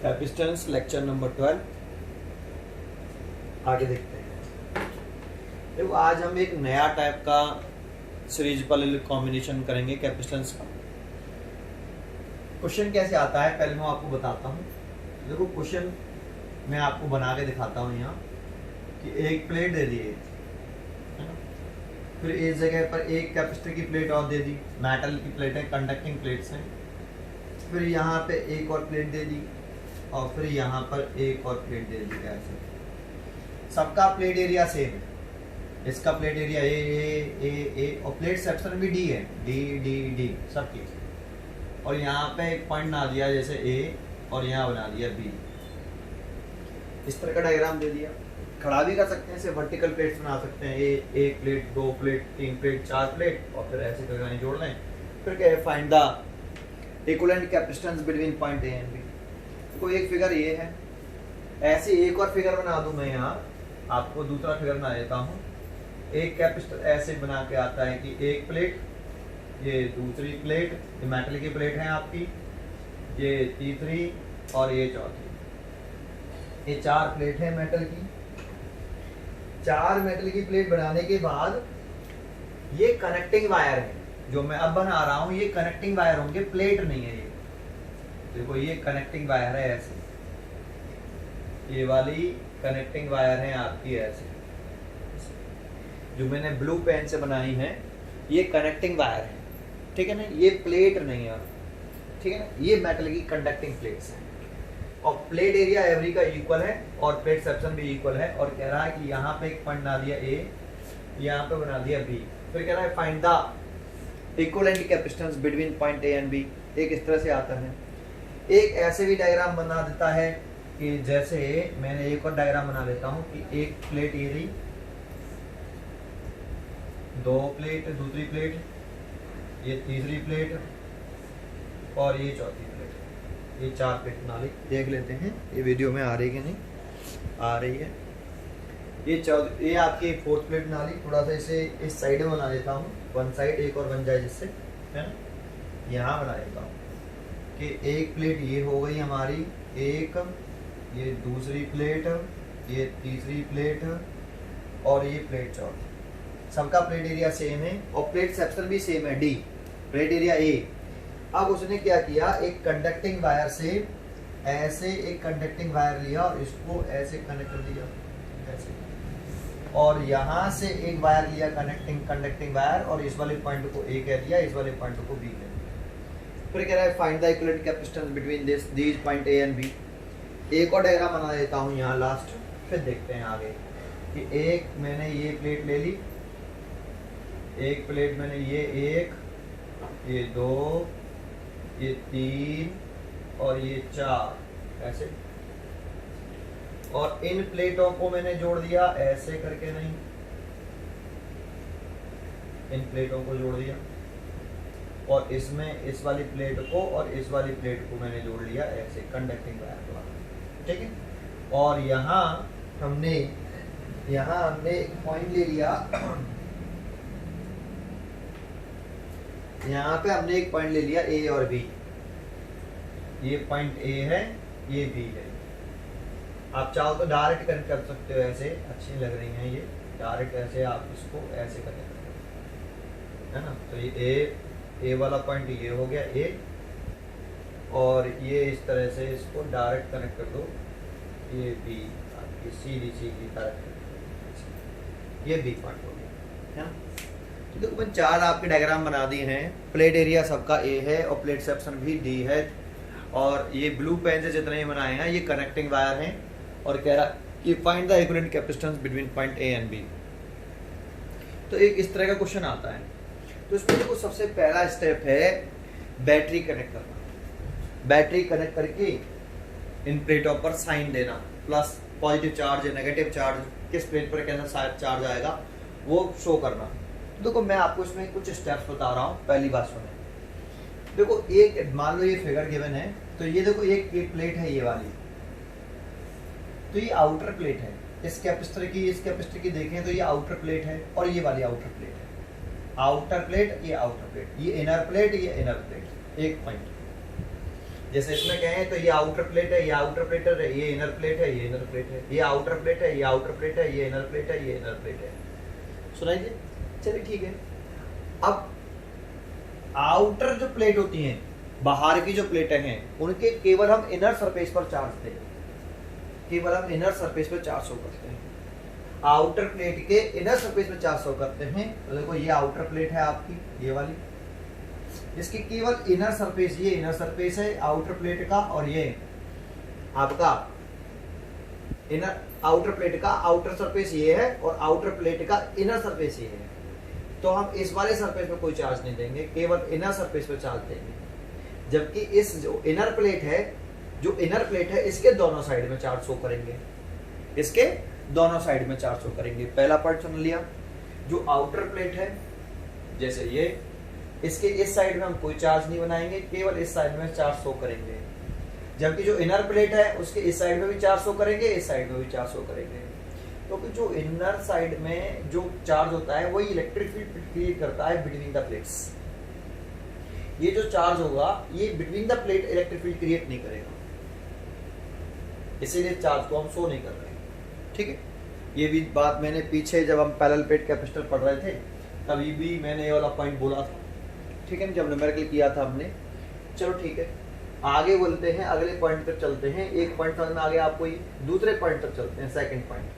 Capacitance lecture number 12 आगे देखते हैं। देखो आज हम एक नया टाइप का सीरीज पैरेलल कॉम्बिनेशन करेंगे कैपेसिटेंस का। क्वेश्चन कैसे आता है पहले मैं आपको बताता हूँ। देखो क्वेश्चन मैं आपको बना के दिखाता हूँ यहाँ कि एक प्लेट दे दी है ना, फिर इस जगह पर एक कैपेसिटर की प्लेट और दे दी, मेटल की प्लेट है, कंडक्टिंग प्लेट्स हैं। फिर यहाँ पे एक और प्लेट दे दी और फिर यहाँ पर एक और प्लेट दे दी। ऐसे सबका प्लेट एरिया सेम है, इसका प्लेट एरिया ए और प्लेट सेक्शन भी डी है, डी डी डी सबकी। और यहाँ पे एक पॉइंट बना दिया जैसे ए और यहाँ बना दिया बी। इस तरह का डायग्राम दे दिया। खड़ा भी कर सकते हैं, इसे वर्टिकल प्लेट्स बना सकते हैं, एक प्लेट, दो प्लेट, तीन प्लेट, चार प्लेट और फिर ऐसे करके जोड़ लें। फिर क्या है, find the equivalent capacitance between point A and B. तो एक फिगर ये है, ऐसे एक और फिगर बना दूं मैं यहाँ आपको, दूसरा फिगर बना देता हूँ। एक कैपेसिटर ऐसे बना के आता है कि एक प्लेट, ये दूसरी प्लेट, ये मेटल की प्लेट है आपकी, ये तीसरी और ये चौथी। ये चार प्लेट है मेटल की। चार मेटल की प्लेट बनाने के बाद ये कनेक्टिंग वायर है जो मैं अब बना रहा हूँ। ये कनेक्टिंग वायर होंगे, प्लेट नहीं है ये। देखो ये कनेक्टिंग वायर है ऐसे, ये वाली कनेक्टिंग वायर है आपकी ऐसे, जो मैंने ब्लू पेन से बनाई है। ये कनेक्टिंग वायर है, ठीक है ना, ये प्लेट नहीं है, ठीक है ना। ये मेटल की कंडक्टिंग प्लेट्स हैं और प्लेट एरिया एवरी का इक्वल है और प्लेट सेक्शन भी इक्वल है। और कह रहा है कि यहाँ पे एक पॉइंट बना दिया ए, यहाँ पे बना दिया बी। फिर कह रहा है find the equivalent capacitance between point A and B. एक इस तरह से आता है। एक ऐसे भी डायग्राम बना देता है कि जैसे मैंने एक और डायग्राम बना देता हूँ कि एक प्लेट ये रही, दो प्लेट, दूसरी प्लेट, ये तीसरी प्लेट और ये चौथी प्लेट। ये चार प्लेट बना ली। देख लेते हैं ये वीडियो में आ रही है कि नहीं आ रही है। ये आपकी फोर्थ प्लेट बना ली। थोड़ा सा इसे इस साइड में बना देता हूँ, वन साइड एक और बन जाए जिससे, है ना। यहाँ बना देता हूँ कि एक प्लेट ये हो गई हमारी एक, ये दूसरी प्लेट, ये तीसरी प्लेट और ये प्लेट चौथी। सबका प्लेट एरिया सेम है और प्लेट सेक्शन भी सेम है, डी, प्लेट एरिया ए। अब उसने क्या किया, एक कंडक्टिंग वायर से ऐसे एक कंडक्टिंग वायर लिया और इसको ऐसे कनेक्ट कर दिया ऐसे, और यहाँ से एक वायर लिया कंडक्टिंग वायर और इस वाले पॉइंट को ए कह दिया, इस वाले पॉइंट को बी कह दिया। फिर कह रहा है find the equivalent capacitance between these point A and B. एक और डायग्राम बना देता हूँ यहाँ लास्ट, फिर देखते हैं आगे कि एक मैंने ये प्लेट ले ली, एक प्लेट मैंने ये एक, ये दो, ये तीन और ये चार ऐसे, और इन प्लेटों को मैंने जोड़ दिया ऐसे करके, नहीं, इन प्लेटों को जोड़ दिया और इसमें इस वाली प्लेट को और इस वाली प्लेट को मैंने जोड़ लिया ऐसे कंडक्टिंग वायर द्वारा, ठीक है। और यहाँ हमने एक पॉइंट ले लिया, यहाँ पे हमने एक पॉइंट ले लिया ए और बी। ये पॉइंट ए है, ये बी है। आप चाहो तो डायरेक्ट कनेक्ट कर सकते हो, ऐसे अच्छी लग रही हैं ये, डायरेक्ट ऐसे आप इसको ऐसे कनेक्ट कर, है ना। तो ये ए वाला पॉइंट ये हो गया ए, और ये इस तरह से इसको डायरेक्ट कनेक्ट कर दो, ये बी आपकी सीधी डायरेक्ट, ये बी पॉइंट हो गया, है ना। तो देखो मैंने चार आपके डायग्राम बना दिए हैं। प्लेट एरिया सबका ए है और प्लेट सेक्शन भी डी है, और ये ब्लू पेन से जितने ही बनाए हैं ये कनेक्टिंग वायर हैं। और कह रहा कि find the equivalent capacitance between point A and B. तो एक इस तरह का क्वेश्चन आता है। तो इसमें देखो सबसे पहला स्टेप है बैटरी कनेक्ट करना। बैटरी कनेक्ट करके इन प्लेटों पर साइन देना, प्लस पॉजिटिव चार्ज या नेगेटिव चार्ज, किस प्लेट पर कैसा चार्ज आएगा वो शो करना। देखो मैं आपको इसमें कुछ स्टेप्स बता रहा हूँ। पहली बात सुने, देखो एक मान लो ये फिगर गिवन है, तो ये देखो एक प्लेट है ये वाली, तो ये आउटर प्लेट है इस कैपेसिटर की देखें तो ये आउटर प्लेट है और ये वाली आउटर प्लेट है। आउटर प्लेट, ये आउटर प्लेट, ये इनर प्लेट, ये इनर प्लेट, एक पॉइंट। जैसे इसमें कहें तो ये आउटर प्लेट है, ये आउटर प्लेट है, ये इनर प्लेट है, ये इनर प्लेट है, ये आउटर प्लेट है, ये आउटर प्लेट है, ये इनर प्लेट है, ये इनर प्लेट है। सुनाई दे? चलिए ठीक है। अब आउटर जो प्लेट होती हैं, बाहर की जो प्लेटें हैं, उनके केवल हम इनर सरफेस पर चार्ज दें, केवल हम इनर सरफेस पर चार्ज शो करते हैं। आउटर प्लेट के इनर सरफेस पर चार्ज शो करते हैं। तो देखो ये आउटर प्लेट है आपकी, ये वाली, इसकी केवल इनर सरफेस, ये इनर सरफेस है आउटर प्लेट का, और ये आपका इनर आउटर प्लेट का आउटर सरफेस ये है, और आउटर प्लेट का इनर सरफेस ये है। तो हम इस वाले सरफेस पे कोई चार्ज नहीं देंगे, केवल इनर सरफेस पे चार्ज देंगे। जबकि इस जो इनर प्लेट है, जो इनर प्लेट है, इसके दोनों साइड में चार्ज शो करेंगे, इसके दोनों साइड में चार्ज शो करेंगे। पहला पार्ट सुन लिया। जो आउटर प्लेट है, जैसे ये, इसके इस साइड में हम कोई चार्ज नहीं बनाएंगे, केवल इस साइड में चार्ज शो करेंगे। जबकि जो इनर प्लेट है, उसके इस साइड में भी चार्ज शो करेंगे, इस साइड में भी चार्ज शो करेंगे। क्योंकि तो जो इनर साइड में जो चार्ज होता है, वही इलेक्ट्रिक फील्ड क्रिएट करता है बिटवीन द प्लेट्स। ये जो चार्ज होगा, ये between the plate electric field create नहीं करेगा, इसीलिए चार्ज को हम शो नहीं कर रहे। ठीक है, ये भी बात मैंने पीछे जब हम पैरेलल प्लेट कैपेसिटर पढ़ रहे थे, तभी भी मैंने ये वाला पॉइंट बोला था। ठीक है, जब न्यूमेरिकल किया था हमने। चलो ठीक है, आगे बोलते हैं, अगले पॉइंट तक चलते हैं। एक पॉइंट समझ में आ गया आपको, दूसरे पॉइंट तक चलते हैं, सेकंड पॉइंट।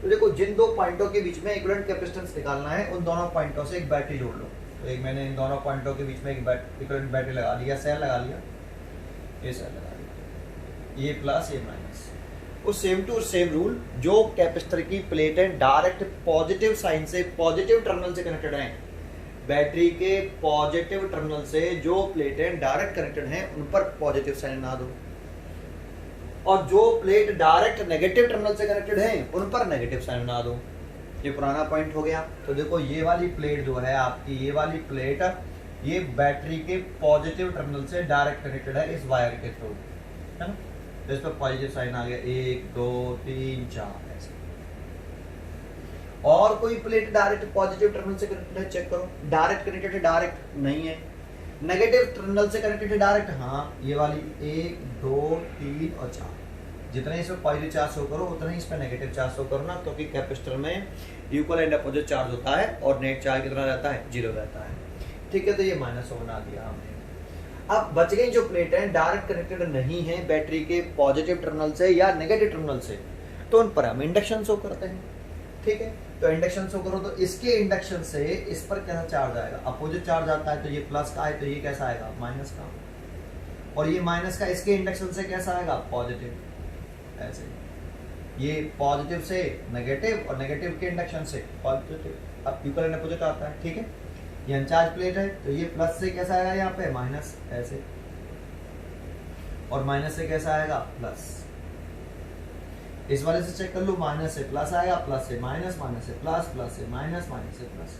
तो देखो, जिन दो पॉइंटों के बीच में इक्विवेलेंट कैपेसिटेंस निकालना है, उन दोनों पॉइंटों से एक बैटरी जोड़ लो। तो एक मैंने इन दोनों पॉइंटों के बीच में एक इक्विवेलेंट बैटरी लगा लिया, सेल लगा लिया, ये सेल लगा लिया, ये प्लस ये माइनस। वो सेम टू सेम रूल, जो कैपेसिटर की प्लेटें डायरेक्ट पॉजिटिव साइन से, पॉजिटिव टर्मिनल से कनेक्टेड हैं, बैटरी के पॉजिटिव टर्मिनल से जो प्लेटें डायरेक्ट कनेक्टेड हैं, उन पर पॉजिटिव साइन ना दो, और जो प्लेट डायरेक्ट नेगेटिव टर्मिनल से कनेक्टेड हैं, उन पर नेगेटिव साइन ना दो। ये पुराना पॉइंट हो गया। तो देखो, ये वाली प्लेट जो है आपकी, ये वाली प्लेट, ये बैटरी के पॉजिटिव टर्मिनल से डायरेक्ट कनेक्टेड है इस वायर के थ्रू, है ना। तो इस पर पॉजिटिव साइन आ गया, 1 2 3 4 ऐसे। और कोई प्लेट डायरेक्ट पॉजिटिव टर्मिनल से कनेक्टेड है, चेक करो, डायरेक्ट कनेक्टेड है, डायरेक्ट नहीं है। नेगेटिव टर्मिनल से कनेक्टेड है डायरेक्ट, हाँ, ये वाली 1 2 3 और 4। जितने इसमें पॉजिटिव चार्ज शो करो, उतना ही इस पर नेगेटिव चार्ज शो करो ना, क्योंकि कैपेसिटर में इक्वल एंड अपोजिट चार्ज होता है, और नेट चार्ज कितना रहता है, 0 रहता है। ठीक है, तो ये माइनस बना दिया हमने। अब बच गई जो प्लेटें डायरेक्ट कनेक्टेड नहीं है बैटरी के पॉजिटिव टर्मिनल से या नेगेटिव टर्मिनल से, तो उन पर हम इंडक्शन शो करते हैं। ठीक है, तो इंडक्शन शो करो, तो इसके इंडक्शन से इस पर कैसा चार्ज आएगा, अपोजिट चार्ज आता है, तो ये प्लस का है, तो ये कैसा आएगा, माइनस का। और ये माइनस का इसके इंडक्शन से कैसा आएगा, पॉजिटिव। ऐसे ये पॉजिटिव से नेगेटिव, और नेगेटिव के इंडक्शन से पॉजिटिव। अब इक्वल एंड अपोजिट आता है। ठीक है, ये अनचार्ज प्लेट है, तो ये प्लस से कैसा आएगा, यहाँ पे माइनस ऐसे, और माइनस से कैसा आएगा, प्लस। इस वाले से चेक कर लो, माइनस से प्लस आएगा, प्लस से माइनस, माइनस से प्लस, प्लस से माइनस, माइनस से प्लस।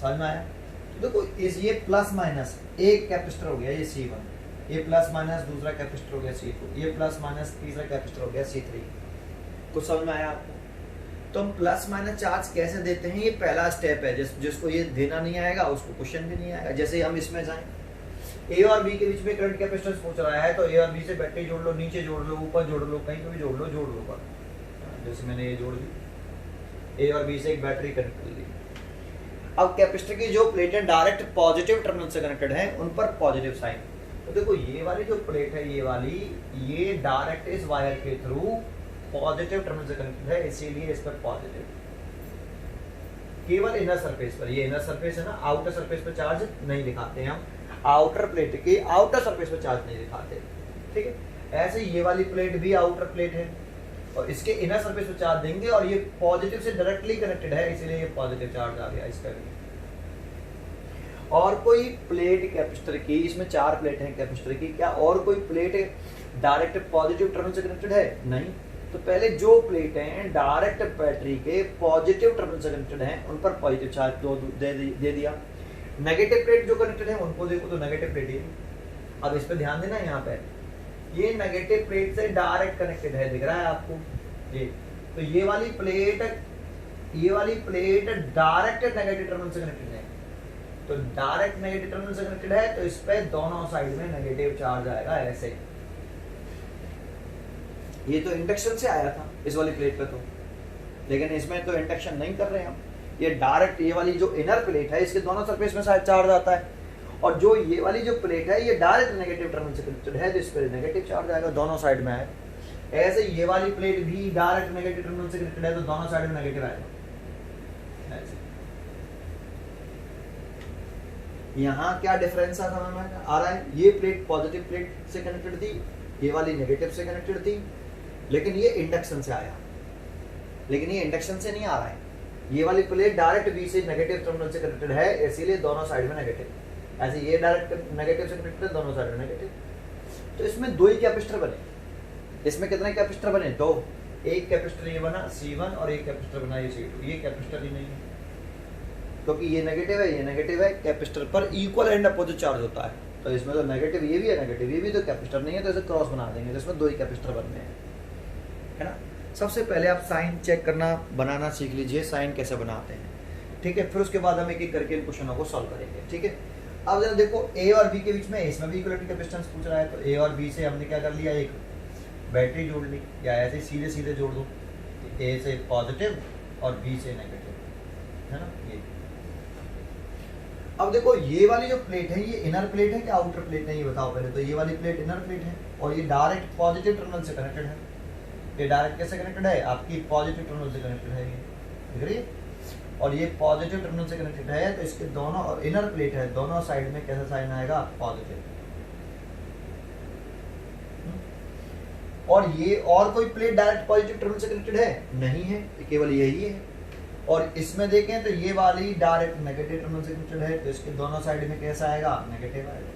समझ में आया? तो देखो, इस ये प्लस माइनस एक कैपेसिटर हो गया, ये C1, ये प्लस माइनस दूसरा कैपेसिटर हो गया C2, ये प्लस माइनस तीसरा कैपेसिटर हो गया C3। कुछ समझ में आया आपको? तो हम प्लस माइनस चार्ज कैसे देते हैं, ये पहला स्टेप है। जिसको ये देना नहीं आएगा, उसको क्वेश्चन भी नहीं आएगा। जैसे हम इसमें जाएं, ए और बी के बीच में करंट कैपेसिटेंस पूछ रहा है, तो ए और बी से बैटरी जोड़ लो, नीचे जोड़ लो, ऊपर जोड़ लो, कहीं पे भी जोड़ लो पर। जैसे मैंने ये जोड़ दी, ए और बी से एक बैटरी कनेक्ट कर ली। अब कैपेसिटर की जो प्लेटें डायरेक्ट पॉजिटिव टर्मिनल से कनेक्टेड हैं, उन पर पॉजिटिव साइन। तो देखो, ये वाली जो प्लेट है, ये वाली, ये डायरेक्ट इस वायर के थ्रू पॉजिटिव टर्मिनल से कनेक्टेड है, इसीलिए इस पर पॉजिटिव। केवल इनर सरफेस पर, ये इनर सरफेस है ना, आउटर सरफेस पर चार्ज नहीं दिखाते हैं हम, आउटर प्लेट के आउटर सरफेस पर चार्ज नहीं दिखाते। ठीक है, ऐसे ये वाली प्लेट भी आउटर प्लेट है, और इसके इनर सरफेस पर चार्ज देंगे, और ये पॉजिटिव से डायरेक्टली कनेक्टेड है, इसीलिए ये पॉजिटिव चार्ज आ गया इसका भी। और कोई प्लेट कैपेसिटर की, इसमें 4 प्लेट हैं कैपेसिटर की, क्या और कोई प्लेट डायरेक्ट पॉजिटिव टर्मिनल से कनेक्टेड है? नहीं। तो पहले जो प्लेटें डायरेक्ट बैटरी के पॉजिटिव टर्मिनल से कनेक्टेड हैं, उन पर पॉजिटिव चार्ज दे दिया। नेगेटिव प्लेट जो कनेक्टेड है, उनको देखो तो नेगेटिव प्लेट है। अब इस पे ध्यान देना, यहाँ पे ये नेगेटिव प्लेट से डायरेक्ट कनेक्टेड है, दिख रहा है आपको ये। तो ये वाली प्लेट डायरेक्ट नेगेटिव टर्मिनल से कनेक्टेड है, तो डायरेक्ट नेगेटिव टर्मिनल से कनेक्टेड है तो इस पे दोनों साइड में नेगेटिव चार्ज आएगा ऐसे। ये तो इंडक्शन से आया था इस वाली प्लेट पे तो, लेकिन इसमें तो इंडक्शन नहीं कर रहे हम, ये डायरेक्ट ये वाली जो इनर प्लेट है इसके दोनों सरफेस में चार्ज आता है, और जो ये वाली जो प्लेट है ये डायरेक्ट नेगेटिव टर्मिनल से कनेक्टेड है तो इस पे नेगेटिव चार्ज आएगा, दोनों साइड में है। ऐसे ये वाली प्लेट भी डायरेक्ट नेगेटिव टर्मिनल से कनेक्टेड है तो दोनों साइड में नेगेटिव आएगा। यहाँ क्या डिफरेंस आ रहा है, ये प्लेट पॉजिटिव प्लेट से कनेक्टेड थी, ये वाली नेगेटिव से कनेक्टेड थी, लेकिन ये इंडक्शन से आया, लेकिन ये इंडक्शन से नहीं आ रहा है। ये वाली प्लेट डायरेक्ट बी से नेगेटिव टर्मिनल से कनेक्टेड है, इसीलिए दोनों साइड में नेगेटिव। ऐसे ये डायरेक्ट नेगेटिव से कनेक्टेड है, दोनों साइड में नेगेटिव। तो इसमें दो ही कैपेसिटर बने। इसमें कितने कैपेसिटर बने? दो। एक कैपेसिटर ये बना C1 और एक कैपेसिटर बना ये C2। ये कैपेसिटर ही नहीं है क्योंकि ये नेगेटिव है, ये नेगेटिव है, कैपेसिटर पर इक्वल एंड अपोजिट चार्ज होता है। तो इसमें तो नेगेटिव ये भी है, नेगेटिव ये भी, तो कैपेसिटर नहीं है तो इसे क्रॉस बना देंगे, तो इसमें दो ही कैपेसिटर बनने हैं, है ना। सबसे पहले आप साइन चेक करना बनाना सीख लीजिए, साइन कैसे बनाते हैं, ठीक है। फिर उसके बाद हम एक एक करके इन क्वेश्चनों को सॉल्व करेंगे, ठीक है। अब जरा देखो A और B के बीच में, इसमें भी इक्विवेलेंट कैपेसिटेंस पूछ रहा है, तो A और B से हमने क्या कर लिया, एक बैटरी जोड़ ली, या ऐसे सीधे सीधे जोड़ दो, A से पॉजिटिव और B से नेगेटिव, है ना। ये अब देखो ये वाली जो प्लेट है ये इनर प्लेट है कि आउटर प्लेट है, ये बताओ पहले। तो ये वाली प्लेट इनर प्लेट है और ये डायरेक्ट पॉजिटिव टर्मिनल से कनेक्टेड है। ये डायरेक्ट कैसे कनेक्टेड है? आपकी पॉजिटिव टर्मिनल से कनेक्टेड है, ये दिख रही है। और ये पॉजिटिव टर्मिनल से कनेक्टेड है तो इसके दोनों, और इनर प्लेट है, दोनों साइड में कैसा साइन आएगा? पॉजिटिव। और ये और कोई प्लेट डायरेक्ट पॉजिटिव टर्मिनल से कनेक्टेड है? नहीं है, केवल यही है। और इसमें देखें तो ये वाली डायरेक्ट नेगेटिव टर्मिनल से कनेक्टेड है तो इसके दोनों साइड में कैसा आएगा? नेगेटिव आएगा।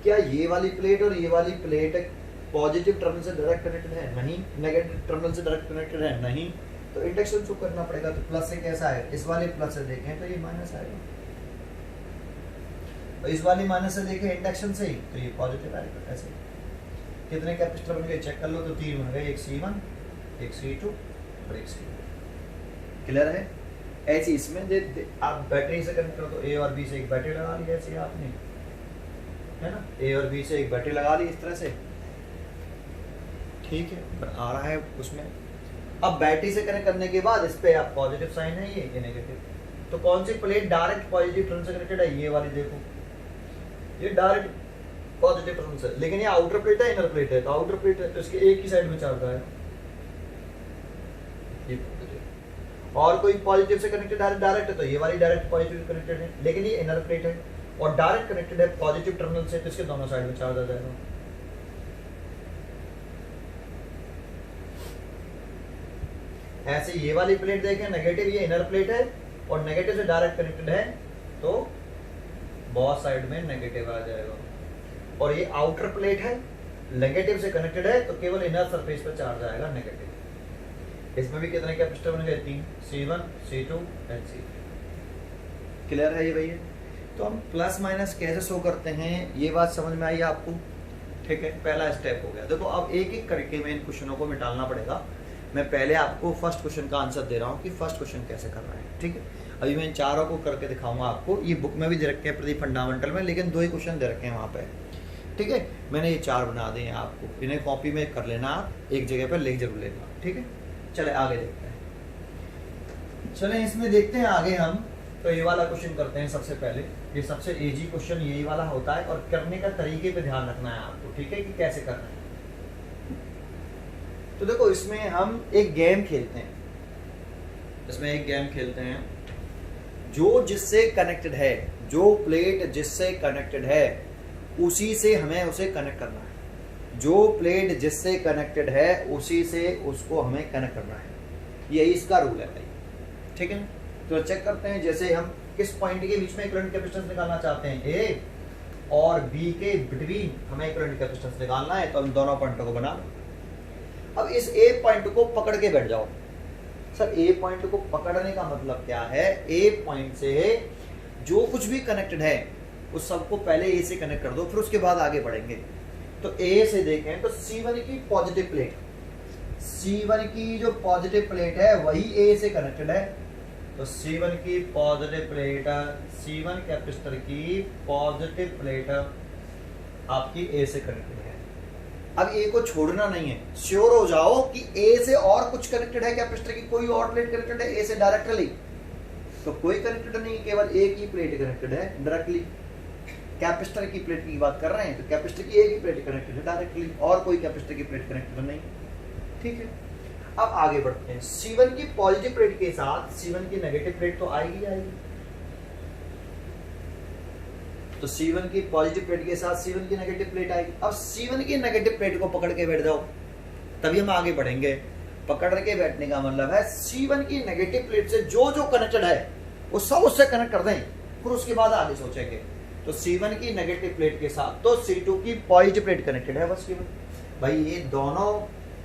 क्या ये वाली प्लेट और ये वाली प्लेट पॉजिटिव टर्मिनल से डायरेक्ट कनेक्टेड है? नहीं। नेगेटिव टर्मिनल से डायरेक्ट कनेक्टेड है? नहीं। तो इंडक्शन शो करना पड़ेगा, तो प्लस से कैसा है? इस वाले प्लस से देखें तो ये माइनस आएगा, और इस वाली माइनस से देखें इंडक्शन से ही तो ये पॉजिटिव आएगा। ऐसे कितने कैपेसिटर बन गए चेक कर लो, तो 3 बन गए, एक C1, एक C2 और एक C2। क्लियर है? ऐसे इसमें आप बैटरी से कनेक्ट करो तो A और B से एक बैटरी लगा ली, ऐसे आपने, है ना। A और B से एक बैटरी लगा ली इस तरह से, ठीक है, आ रहा है उसमें। अब बैटरी से कनेक्ट करने के बाद इस पे आप पॉजिटिव साइन है, ये नेगेटिव। तो कौन सी प्लेट डायरेक्ट पॉजिटिव टर्मिनल से कनेक्टेड है? ये वाली देखो, ये डायरेक्ट पॉजिटिव टर्मिनल से, लेकिन ये आउटर प्लेट है, इनर प्लेट है। तो आउटर प्लेट है तो इसके एक ही साइड में चार्ज है, ये पॉजिटिव। और कोई पॉजिटिव से कनेक्टेड डायरेक्ट है तो ये वाली डायरेक्ट पॉजिटिव कनेक्टेड है, लेकिन ये इनर प्लेट है और डायरेक्ट कनेक्टेड है पॉजिटिव टर्मिनल से, तो इसके दोनों साइड में चार्ज आ जाएगा। ऐसे ये वाली प्लेट देखें, नेगेटिव, ये इनर प्लेट है और नेगेटिव से डायरेक्ट कनेक्टेड है तो बहुत साइड में नेगेटिव आ जाएगा। और ये आउटर प्लेट है, नेगेटिव से कनेक्टेड है तो केवल इनर सरफेस पर चार्ज आएगा नेगेटिव। इसमें भी कितने कैपेसिटर बन गए? 3, C1, C2 and C3। Clear है ये भैया? तो हम प्लस माइनस कैसे शो करते हैं, ये बात समझ में आई आपको? ठीक है, पहला स्टेप हो गया। देखो अब एक एक करके मैं इन क्वेश्चनों को मिटाना पड़ेगा। मैं पहले आपको फर्स्ट क्वेश्चन का आंसर दे रहा हूँ कि फर्स्ट क्वेश्चन कैसे कर रहा है, ठीक है। अभी मैं इन चारों को करके दिखाऊंगा आपको। ये बुक में भी दे रखे हैं प्रदीप फंडामेंटल में, लेकिन 2 ही क्वेश्चन दे रखे हैं वहाँ पे, ठीक है। मैंने ये 4 बना दिए हैं आपको, इन्हें कॉपी में कर लेना, आप एक जगह पर लिख जरूर लेना, ठीक है। चले आगे देखते हैं। चले इसमें देखते हैं आगे हम। तो ये वाला क्वेश्चन करते हैं सबसे पहले। ये सबसे इजी क्वेश्चन यही वाला होता है और करने का तरीके पे ध्यान रखना है आपको, ठीक है, कि कैसे करना है। तो देखो इसमें हम एक गेम खेलते हैं, इसमें एक गेम खेलते हैं, जो जिससे कनेक्टेड है, जो प्लेट जिससे कनेक्टेड है उसी से हमें उसे कनेक्ट करना है। जो प्लेट जिससे कनेक्टेड है उसी से उसको हमें कनेक्ट करना है, यही इसका रूल है भाई, ठीक है। तो चेक करते हैं, जैसे हम किस पॉइंट के बीच में इक्विवेलेंट कैपेसिटेंस निकालना चाहते हैं, ए और बी के बिटवीन हमें इक्विवेलेंट कैपेसिटेंस निकालना है, तो हम दोनों पॉइंटों को बना लो। अब इस ए पॉइंट को पकड़ के बैठ जाओ। सर ए पॉइंट को पकड़ने का मतलब क्या है? ए पॉइंट से जो कुछ भी कनेक्टेड है उस सबको पहले ए से कनेक्ट कर दो, फिर उसके बाद आगे बढ़ेंगे। तो ए से देखें तो C1 की पॉजिटिव प्लेट, C1 की जो पॉजिटिव प्लेट है वही ए से कनेक्टेड है, तो C1 की पॉजिटिव प्लेट, C1 कैपेसिटर की पॉजिटिव प्लेट आपकी ए से कनेक्टेड है। अब ए को छोड़ना नहीं है, श्योर हो जाओ कि ए से और कुछ कनेक्टेड है कैपेसिटर की, कोई और प्लेट कनेक्टेड है ए से डायरेक्टली, तो कोई कनेक्टेड नहीं, केवल एक ही प्लेट कनेक्टेड है डायरेक्टली। कैपेसिटर की प्लेट की बात कर रहे हैं तो कैपेसिटर की एक ही प्लेट कनेक्टेड है डायरेक्टली, और कोई कैपेसिटर की प्लेट कनेक्टेड नहीं। ठीक है, अब आगे बढ़ते हैं। C1 की पॉजिटिव प्लेट के साथ C1 की नेगेटिव प्लेट तो आएगी आएगी, तो C1 की पॉजिटिव प्लेट के साथ C1 की नेगेटिव प्लेट आएगी। अब C1 की नेगेटिव प्लेट को पकड़ के बैठ जाओ, तभी हम आगे बढ़ेंगे। पकड़ के बैठने का मतलब है C1 की नेगेटिव प्लेट से जो जो कनेक्टेड है वो सब उससे कनेक्ट कर दें, फिर उसके बाद आगे सोचेंगे। तो C1 की नेगेटिव प्लेट के साथ तो C2 की पॉजिटिव प्लेट कनेक्टेड है बस केवल। भाई ये दोनों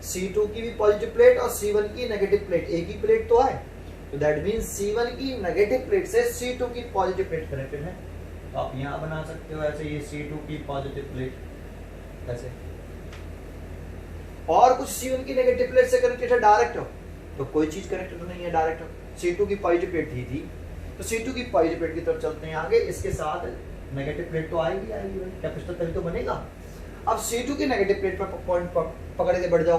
C2 की भी पॉजिटिव प्लेट और C1 की नेगेटिव प्लेट एक ही प्लेट तो है, तो दैट मींस C1 की नेगेटिव प्लेट से C2 की पॉजिटिव प्लेट कनेक्टेड है। तो आप यहाँ बना सकते हो ऐसे, ये C2 की पॉजिटिव प्लेट ऐसे, और कुछ C1 की नेगेटिव प्लेट से कनेक्टेड है डायरेक्ट, तो कोई चीज कनेक्टेड नहीं है डायरेक्ट। C2 की पॉजिटिव प्लेट थी तो C2 की पॉजिटिव प्लेट की तरफ चलते हैं आगे, इसके साथ नेगेटिव प्लेट तो आएगी आएगी, कैपेसिटर तभी तो बनेगा। अब C2 की नेगेटिव प्लेट पर पॉइंट पकड़ के बढ़ जाओ,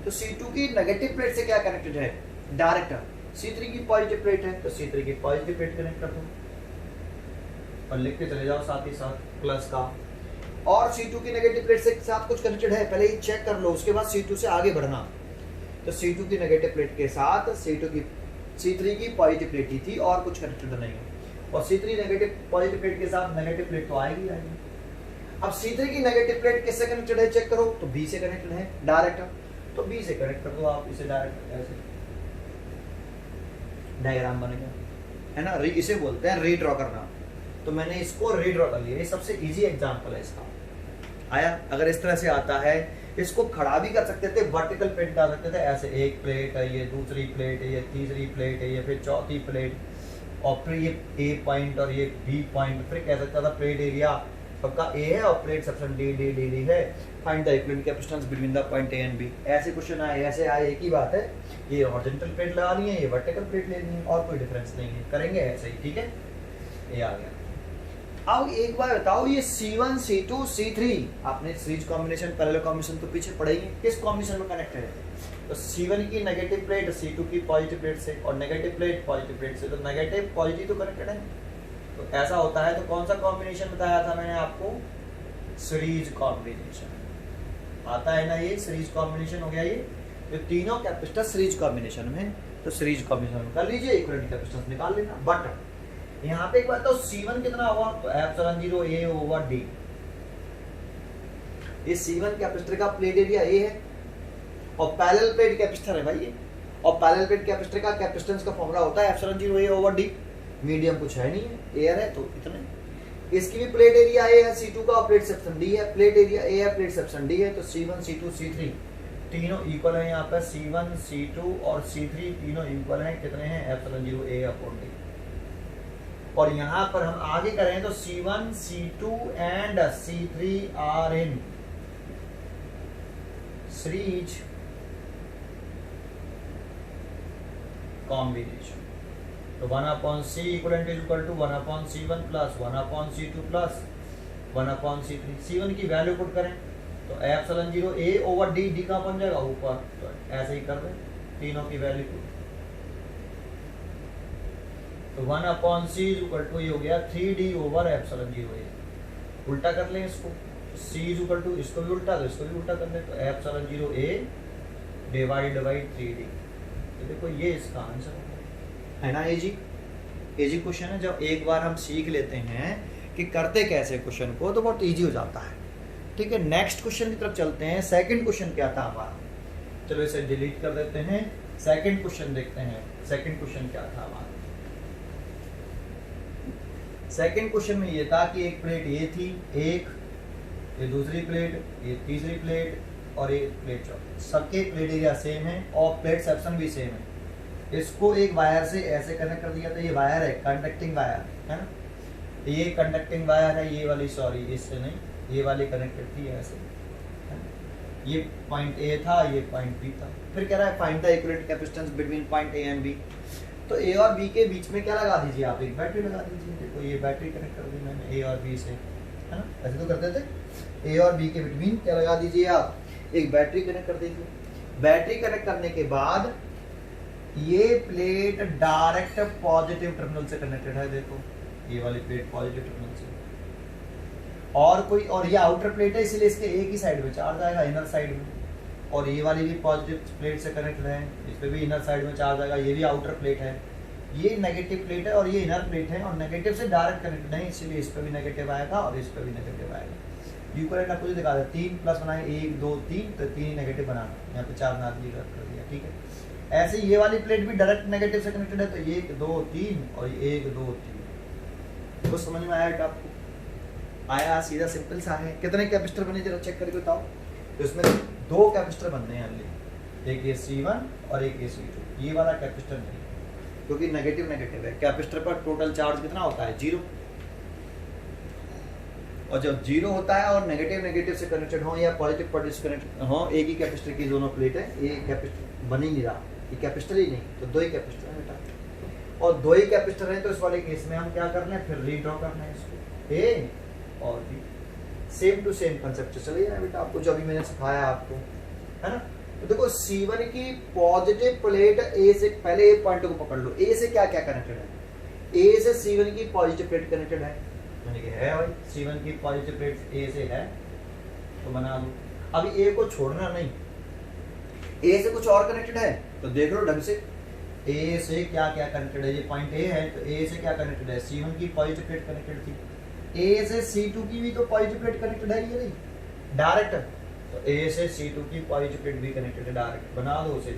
तो C2 की नेगेटिव प्लेट से क्या कनेक्टेड है डायरेक्ट, C3 की पॉजिटिव प्लेट है तो C3 की पॉजिटिव प्लेट कनेक्ट कर दो और लिख के चले जाओ साथ ही साथ प्लस का। और C2 की नेगेटिव प्लेट से साथ कुछ कनेक्टेड है, पहले ही चेक कर लो, उसके बाद C2 से आगे बढ़ना। तो C2 की नेगेटिव प्लेट के साथ C3 की पॉजिटिव प्लेट ही थी और कुछ कनेक्टेड नहीं है, और C3 नेगेटिव पॉजिटिव प्लेट के साथ नेगेटिव प्लेट तो आएगी आएगी। अब C3 की नेगेटिव प्लेट किससे कनेक्टेड है चेक करो, तो B से कनेक्टेड है डायरेक्ट, तो B से कनेक्ट कर दो आप इसे डायरेक्ट, ऐसे डायग्राम बनेगा, है ना। इसे बोलते हैं रीड्रॉ करना, तो मैंने इसको रीड्रॉ कर लिया, ये सबसे इजी एग्जांपल है इसका। आया, अगर इस तरह से आता है इसको खड़ा भी कर सकते थे, वर्टिकल प्लेट डाल सकते थे ऐसे, एक प्लेट है, ये दूसरी प्लेट है, ये तीसरी प्लेट है, ये फिर चौथी प्लेट, और फिर ये A पॉइंट और ये B पॉइंट, फिर कह सकता था प्लेट एरिया सबका A है और प्लेट सेक्शन D है, find the equivalent capacitance between the point A and B। ऐसे क्वेश्चन आए, ऐसे आए, एक ही बात है, ये हॉरिजॉन्टल प्लेट लगानी है, ये वर्टिकल प्लेट लेनी है, और कोई डिफरेंस नहीं है, करेंगे ऐसे ही। ठीक है, ये आ गया। अब एक बार बताओ, ये C1 C2 C3 आपने सीरीज कॉम्बिनेशन पैरेलल कॉम्बिनेशन तो पीछे पढ़े ही, किस कॉम्बिनेशन में कनेक्टेड है, तो C1 की नेगेटिव प्लेट C2 की पॉजिटिव प्लेट से, और नेगेटिव प्लेट पॉजिटिव प्लेट से, तो नेगेटिव पॉजिटिव तो कनेक्टेड है। तो ऐसा होता है, तो कौन सा कॉम्बिनेशन बताया था मैंने आपको, सीरीज कॉम्बिनेशन आता है ना, ये सीरीज कॉम्बिनेशन हो गया। ये तो तीनों कैपेसिटर सीरीज कॉम्बिनेशन में, तो सीरीज कॉम्बिनेशन कर लीजिए, इक्विवेलेंट कैपेसिटेंस निकाल लेना। बट यहाँ पे एक बात, तो C1 कितना हुआ, तो एप्सिलॉन 0 A ओवर D, ये C1 कैपेसिटर का प्लेट एरिया A है, और पैरेलल प्लेट कैपेसिटर है भाई ये, और पैरेलल प्लेट कैपेसिटर का कैपेसिटेंस का फॉर्मूला होता है epsilon 0 A over D। Medium कुछ है नहीं है, एयर है, तो इतने। इसकी भी प्लेट एरिया A है C2 का, और प्लेट सेक्शन D है, प्लेट एरिया A है, प्लेट सेक्शन D है, तो C1 C2 C3 तीनों इक्वल है। यहाँ पर C1 C2 और C3 तीनों इक्वल हैं, कितने हैं, एप्सिलॉन 0 A अपॉन D। और यहाँ पर हम आगे करें तो C1 C2 and C3 are in series combination, तो 1/C equivalent is equal to 1/C1 plus 1/C2 plus 1/C3। C1 की वैल्यू पुट करें तो epsilon 0 A over D, D का बन जाएगा ऊपर, तो ऐसे ही कर दें तीनों की वैल्यू पुट, तो 1/C इक्वल टू ये हो गया 3D ओवर एप्सिलॉन 0 A। उल्टा कर लें इसको, C इक्वल टू इसको भी उल्टा, तो इसको भी उल्टा कर लें, तो epsilon 0 A divide by 3D। तो देखो ये इसका आंसर है ना। इजी क्वेश्चन है, जब एक बार हम सीख लेते हैं कि करते कैसे क्वेश्चन को, तो बहुत इजी हो जाता है। ठीक है, नेक्स्ट क्वेश्चन की तरफ चलते हैं। सेकंड क्वेश्चन क्या था हमारा, चलो इसे डिलीट कर देते हैं, सेकंड क्वेश्चन देखते हैं। सेकंड क्वेश्चन क्या था हमारा, सेकंड क्वेश्चन में ये था कि एक प्लेट ये थी, एक ये दूसरी प्लेट, ये तीसरी प्लेट, और ये प्लेट चौथी, सबके प्लेट एरिया सेम है और प्लेट सेक्शन भी सेम है। इसको एक वायर से ऐसे कनेक्ट कर दिया था, ये वायर है कंडक्टिंग वायर है ना, ये कंडक्टिंग वायर है, ये वाली सॉरी इससे नहीं, ये वाली कनेक्टेड थी ऐसे, ये पॉइंट A था, ये पॉइंट B था। फिर कह रहा है find the equivalent capacitance between point A and B। तो ए और बी के बीच में क्या लगा दीजिए आप, एक बैटरी लगा दीजिए। देखो ये बैटरी कनेक्ट कर दी मैंने ए और बी से, है ना, ऐसे तो करते थे। ए और बी के बिटवीन क्या लगा दीजिए आप, एक बैटरी कनेक्ट कर दीजिए। बैटरी कनेक्ट करने के बाद ये प्लेट डायरेक्ट पॉजिटिव टर्मिनल से कनेक्टेड है। देखो ये वाली प्लेट पॉजिटिव टर्मिनल से, और कोई, और ये आउटर प्लेट है इसलिए इसके एक ही साइड में चार्ज आएगा, इनर साइड में। और ये वाली भी पॉजिटिव प्लेट से कनेक्टेड है, इस पे भी इनर साइड में चार्ज आएगा। ये भी आउटर प्लेट है, ये नेगेटिव प्लेट है और ये इनर प्लेट है, और नेगेटिव से डायरेक्ट कनेक्टेड है, इसलिए इस पे भी नेगेटिव आएगा और इस पे भी नेगेटिव आएगा। इक्विवेलेंट आपको दिखा दे, 3 प्लस बनाए, 1 2 3, तो 3 नेगेटिव बनाना, यहाँ पे 4 बना दिया कर दिया, ठीक है। ऐसे ये वाली प्लेट भी डायरेक्ट नेगेटिव से कनेक्टेड है, तो 1 2 3 और 1 2 3। तो समझ में आया आपको? आया, सीधा सिंपल सा है। कितने कैपेसिटर बने जरा चेक करके बताओ। तो इसमें 2 कैपेसिटर बनने हैं अगले, एक ये C1 और एक ये C2। ये वाला कैपेसिटर नहीं, क्योंकि नेगेटिव नेगेटिव है। कैपेसिटर पर टोटल चार्ज कितना होता है, 0। और जब 0 होता है और नेगेटिव नेगेटिव से कनेक्टेड हो या पॉजिटिव पॉजिटिव कनेक्टेड हो, एक ही कैपेसिटर की दोनों प्लेट है, ये कैपेसिटर बन ही नहीं रहा, ये कैपेसिटर ही नहीं, तो 2 ही कैपेसिटर है बेटा। और 2 ही कैपेसिटर है, तो इस वाले केस में हम क्या कर रहे हैं, फिर रीड्रॉ करना है इसको, ए और B, same to same concept चलिए ना बेटा, आपको जो अभी मैंने सिखाया आपको, है ना। तो देखो C1 की पॉजिटिव प्लेट ए से, पहले ए पॉइंट को पकड़ लो, ए से क्या क्या कनेक्टेड है, ए से C1 की पॉजिटिव प्लेट कनेक्टेड है, मैंने कहा है भाई C1 की पॉजिटिव प्लेट ए से है, तो बना लो। अभी ए को छोड़ना नहीं, ए से कुछ और कनेक्टेड है तो देख लो ढंग से, ए से क्या क्या कनेक्टेड है। ये पॉइंट ए है, तो ए से क्या कनेक्टेड है, C1 की पॉजिटिव प्लेट कनेक्टेड थी, ए से C2 की भी तो पॉजिटिव प्लेट कनेक्टेड है, ये नहीं डायरेक्ट, तो ए से C2 की पॉजिटिव प्लेट भी कनेक्टेड है डायरेक्ट, बना दो उसे।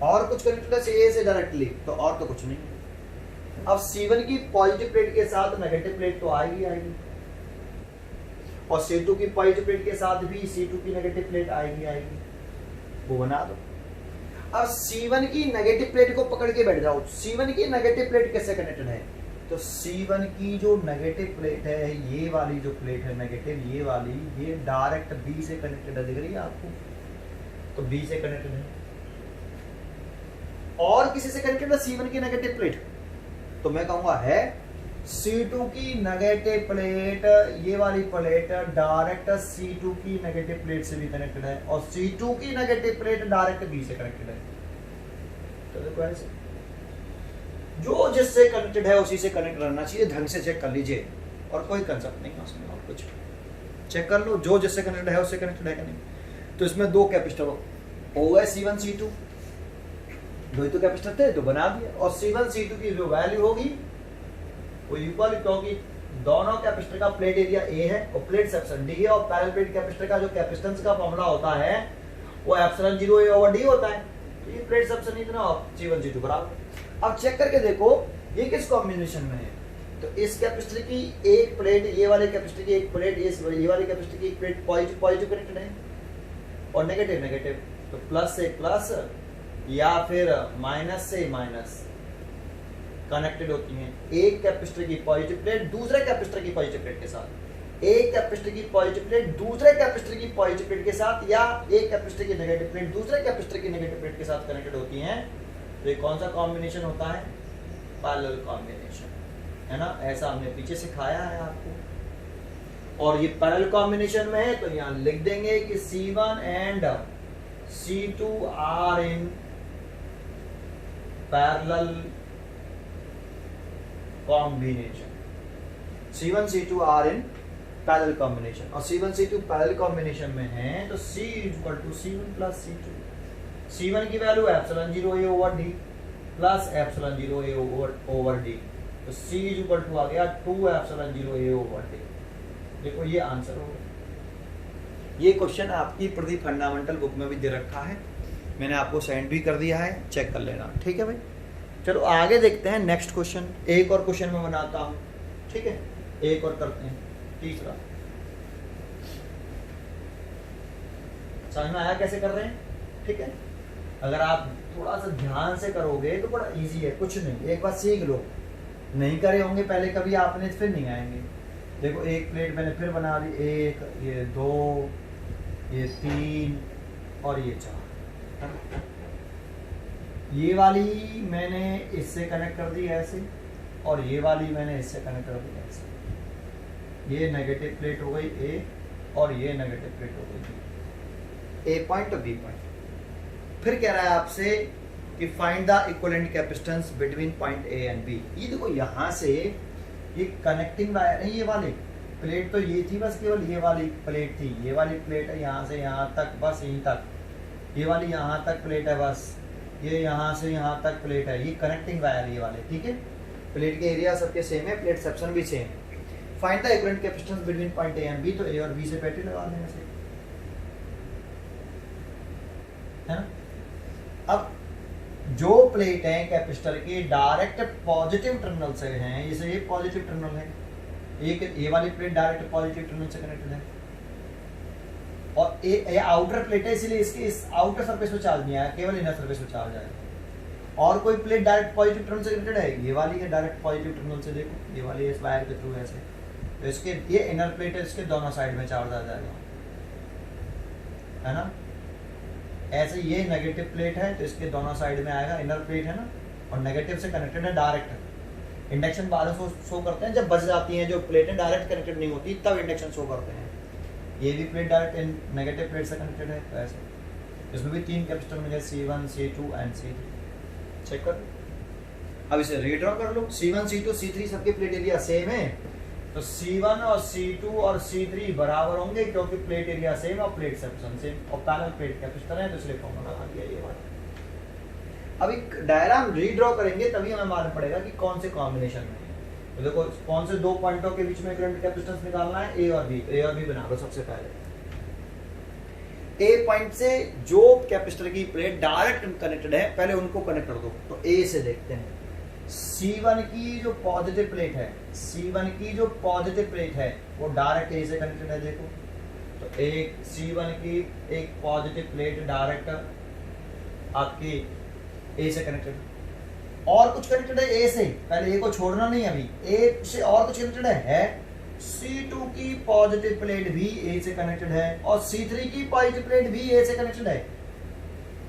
और कुछ कनेक्टेड है ए से डायरेक्टली, तो और तो कुछ नहीं। अब C1 की पॉजिटिव प्लेट के साथ नेगेटिव प्लेट तो आएगी आएगी, और C2 की पॉजिटिव प्लेट के साथ भी C2 की नेगेटिव प्लेट आएगी आएगी, वो बना दो। अब C1 की नेगेटिव प्लेट को पकड़ के बैठ जाओ, C1 की नेगेटिव प्लेट कैसे कनेक्टेड है, तो C1 की जो नेगेटिव प्लेट है, ये वाली जो प्लेट है नेगेटिव, ये वाली, ये डायरेक्ट B से कनेक्टेड है, दिख रही है आपको, तो B से कनेक्टेड है। और किसी से कनेक्टेड है C1 की नेगेटिव प्लेट, तो मैं कहूंगा है C2 की नेगेटिव प्लेट, ये वाली प्लेट डायरेक्ट C2 की नेगेटिव प्लेट से भी कनेक्टेड है, और C2 की नेगेटिव प्लेट डायरेक्ट B से कनेक्टेड है। तो देखो ऐसे जो जिससे कनेक्टेड है उसी से कनेक्ट रहना चाहिए, ढंग से चेक कर लीजिए, और कोई कंसेप्ट नहीं है उसमें, और कुछ चेक कर लो, जो जिससे कनेक्टेड है उससे कनेक्टेड है कि नहीं। तो इसमें 2 कैपेसिटर हो गए, C1 C2, 2 ही तो कैपेसिटर थे, तो बना दिया। और C1 C2 की जो वैल्यू होगी वो इक्वल, क्योंकि दोनों कैपेसिटर का प्लेट एरिया A है और प्लेट सेक्शन D है, और पैरेलल प्लेट कैपेसिटर का जो कैपेसिटेंस का फॉर्मूला होता है वो एप्सिलॉन 0A/D होता है, तो ये प्लेट सेक्शन इतना C1 C2 बराबर। अब चेक करके देखो ये किस कॉम्बिनेशन में है, तो इस कैपेसिटर की एक प्लेट, ये वाले कैपेसिटर की एक प्लेट, ये वाले कैपेसिटर की एक प्लेट पॉजिटिव पॉजिटिव कनेक्टेड है, और नेगेटिव नेगेटिव, तो प्लस से प्लस या फिर माइनस से माइनस कनेक्टेड होती हैं। एक कैपेसिटर की पॉजिटिव प्लेट दूसरे कैपेसिटर की पॉजिटिव प्लेट के साथ, एक कैपेसिटर की पॉजिटिव प्लेट दूसरे कैपेसिटर की पॉजिटिव प्लेट के साथ, या एक कैपेसिटर की नेगेटिव प्लेट दूसरे कैपेसिटर की नेगेटिव प्लेट के साथ कनेक्टेड होती हैं। तो ये कौन सा कॉम्बिनेशन होता है, पैरेलल कॉम्बिनेशन, है ना, ऐसा हमने पीछे सिखाया है आपको। और ये पैरेलल कॉम्बिनेशन में है, तो यहाँ लिख देंगे कि C1 and C2 are in parallel combination, C1 C2 are in parallel combination, और C1 C2 पैरेलल कॉम्बिनेशन में है, तो C equal to C1 plus C2। C1 की value epsilon 0A/D plus epsilon 0A/D, तो C इक्वल टू आ गया 2 epsilon 0A/D। देखो ये answer होगा। ये क्वेश्चन आपकी प्रदीप फंडामेंटल बुक में भी दे रखा है, मैंने आपको सेंड भी कर दिया है, चेक कर लेना, ठीक है भाई। चलो आगे देखते हैं नेक्स्ट क्वेश्चन, एक और क्वेश्चन मैं बनाता हूँ, ठीक है, एक और करते हैं, तीसरा। समझ में आया कैसे कर रहे हैं, ठीक है। अगर आप थोड़ा सा ध्यान से करोगे तो बड़ा इजी है, कुछ नहीं, एक बार सीख लो, नहीं करे होंगे पहले कभी आपने, फिर नहीं आएंगे। देखो एक प्लेट मैंने फिर बना ली, 1 ये 2 ये 3 और ये 4, ये वाली मैंने इससे कनेक्ट कर दी ऐसे, और ये वाली मैंने इससे कनेक्ट कर दी ऐसे। ये नेगेटिव प्लेट हो गई ए, और ये नेगेटिव प्लेट हो गई बी, ए पॉइंट और बी पॉइंट। फिर कह रहा है आपसे कि find the equivalent capacitance between point A and B. ये देखो यहाँ से ये कनेक्टिंग वायर है, ये वाली प्लेट तो ये थी बस, केवल ये वाली प्लेट थी, ये वाली प्लेट है यहाँ से यहाँ तक, बस यहीं तक, ये वाली यहाँ तक प्लेट है बस, ये यहाँ से यहाँ तक प्लेट है, ये कनेक्टिंग वायर ये वाले, ठीक है। प्लेट के एरिया सबके सेम है, प्लेट सेक्शन भी सेम है। Find the equivalent capacitance between point A and B, तो ए और बी से पैरेलल लगा देने से, है ना। अब जो प्लेट है कैपेसिटर के डायरेक्ट पॉजिटिव टर्मिनल से हैं, जैसे ये पॉजिटिव टर्मिनल है, एक ये वाली प्लेट डायरेक्ट पॉजिटिव टर्मिनल से कनेक्टेड है, और ये आउटर प्लेट है, इसलिए इसके इस आउटर सरफेस पे चार्ज नहीं आया, केवल इनर सरफेस पे चार्ज आया। और कोई प्लेट डायरेक्ट पॉजिटिव टर्मिनल से कनेक्टेड है, ये वाली है डायरेक्ट पॉजिटिव टर्मिनल से, देखो ये वाली इस वायर के थ्रू ऐसे, तो इसके ये इनर प्लेट है, इसके दोनों साइड में चार्ज आ जाएगा, है ना। ऐसे ये नेगेटिव प्लेट है, तो इसके दोनों साइड में आएगा, इनर प्लेट है ना, और नेगेटिव से कनेक्टेड है डायरेक्ट। इंडक्शन बाद में शो करते हैं जब बच जाती हैं जो प्लेटें डायरेक्ट कनेक्टेड नहीं होती, तब इंडक्शन शो करते हैं। ये भी प्लेट डायरेक्ट नेगेटिव प्लेट से कनेक्टेड है, तो ऐसे इसमें भी 3 कैपेसिटर मिले, C1 C2 and C3। Check कर, अब इसे रीड्रॉ कर लो। C1 C2 C3 सबके प्लेट एरिया सेम है, तो C1 और C2 और C3 बराबर होंगे, क्योंकि प्लेट एरिया सेम और प्लेट सेक्शन सेम, और पैरेलल प्लेट कैपेसिटर है, तो इसलिए फॉर्मूला आ गया ये वाला। अब एक डायग्राम रीड्रॉ करेंगे तभी हमें मालूम पड़ेगा कि कौन से कॉम्बिनेशन में है। तो देखो कौन से दो पॉइंटों के बीच में करंट कैपेसिटेंस निकालना है, ए और बी। ए और बी बना लो सबसे पहले। ए पॉइंट से जो कैपेसिटर की प्लेट डायरेक्ट कनेक्टेड है, पहले उनको कनेक्ट कर दो। तो ए से देखते हैं, C1 की जो पॉजिटिव प्लेट है, C1 की जो पॉजिटिव प्लेट है वो डायरेक्ट ए से कनेक्टेड है। देखो तो एक C1 की एक पॉजिटिव प्लेट डायरेक्ट आपकी ए से कनेक्टेड, और कुछ कनेक्टेड है ए से, पहले ए को छोड़ना नहीं, अभी ए से और कुछ कनेक्टेड है। C2 की पॉजिटिव प्लेट भी ए से कनेक्टेड है, और C3 की पॉजिटिव प्लेट भी ए से कनेक्टेड है।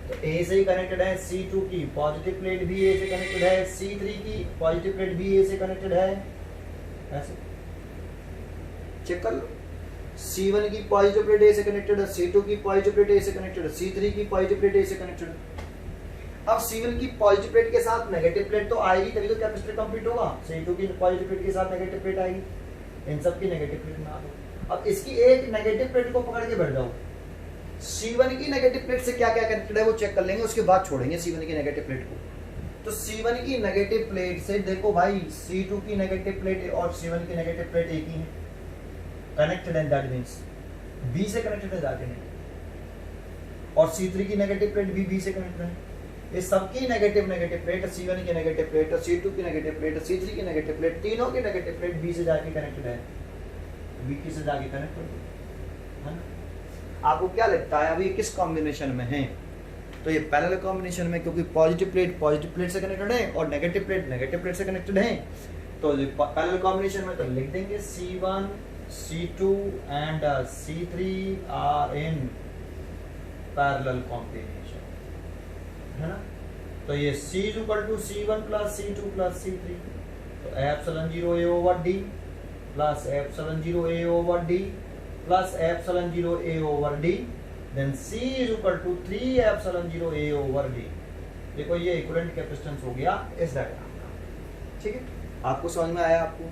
तो ए से ही कनेक्टेड है, C2 की पॉजिटिव प्लेट भी ए से कनेक्टेड है, C3 की पॉजिटिव प्लेट भी ए से कनेक्टेड है। ऐसे चेक कर लो, C1 की पॉजिटिव प्लेट ए से कनेक्टेड है, C2 की पॉजिटिव प्लेट ए से कनेक्टेड है, C3 की पॉजिटिव प्लेट ए से कनेक्टेड है। अब C1 की पॉजिटिव प्लेट के साथ नेगेटिव प्लेट तो आएगी, तभी तो कैपेसिटर कंप्लीट होगा। C2 की पॉजिटिव प्लेट के साथ नेगेटिव प्लेट आएगी, इन सब की नेगेटिव प्लेट बना दो। अब इसकी एक नेगेटिव प्लेट को पकड़ के बैठ जाओ, C1 की नेगेटिव प्लेट से क्या क्या कनेक्टेड है वो चेक कर लेंगे, उसके बाद छोड़ेंगे C1 की नेगेटिव प्लेट को। तो C1 की नेगेटिव प्लेट से देखो भाई, C2 की नेगेटिव प्लेट और C1 की नेगेटिव प्लेट एक ही है, कनेक्टेड है, दैट मींस B से कनेक्टेड है जाके नहीं, और C3 की नेगेटिव प्लेट भी B से कनेक्टेड है। ये सबकी नेगेटिव प्लेट, C1 की नेगेटिव प्लेट, C2 की नेगेटिव प्लेट, C3 की नेगेटिव प्लेट, तीनों की नेगेटिव प्लेट B से जाके कनेक्टेड है, B की से जाके कनेक्ट कर दो, है ना। आपको क्या लगता है अभी किस कॉम्बिनेशन में है? तो ये पैरेलल कॉम्बिनेशन में, क्योंकि पॉजिटिव प्लेट से कनेक्टेड है और नेगेटिव प्लेट से कनेक्टेड है। तो पैरेलल कॉम्बिनेशन में तो लिख देंगे C1 C2 and C3 are in parallel combination, है ना। तो ये C is equal to C1 plus C2 plus C3, तो epsilon 0 A over D plus epsilon 0 A over D plus epsilon 0 A over D, then C is equal to 3 epsilon 0 A over D। देखो ये equivalent capacitance हो गया इस diagram का, ठीक है। आपको समझ में आया आपको?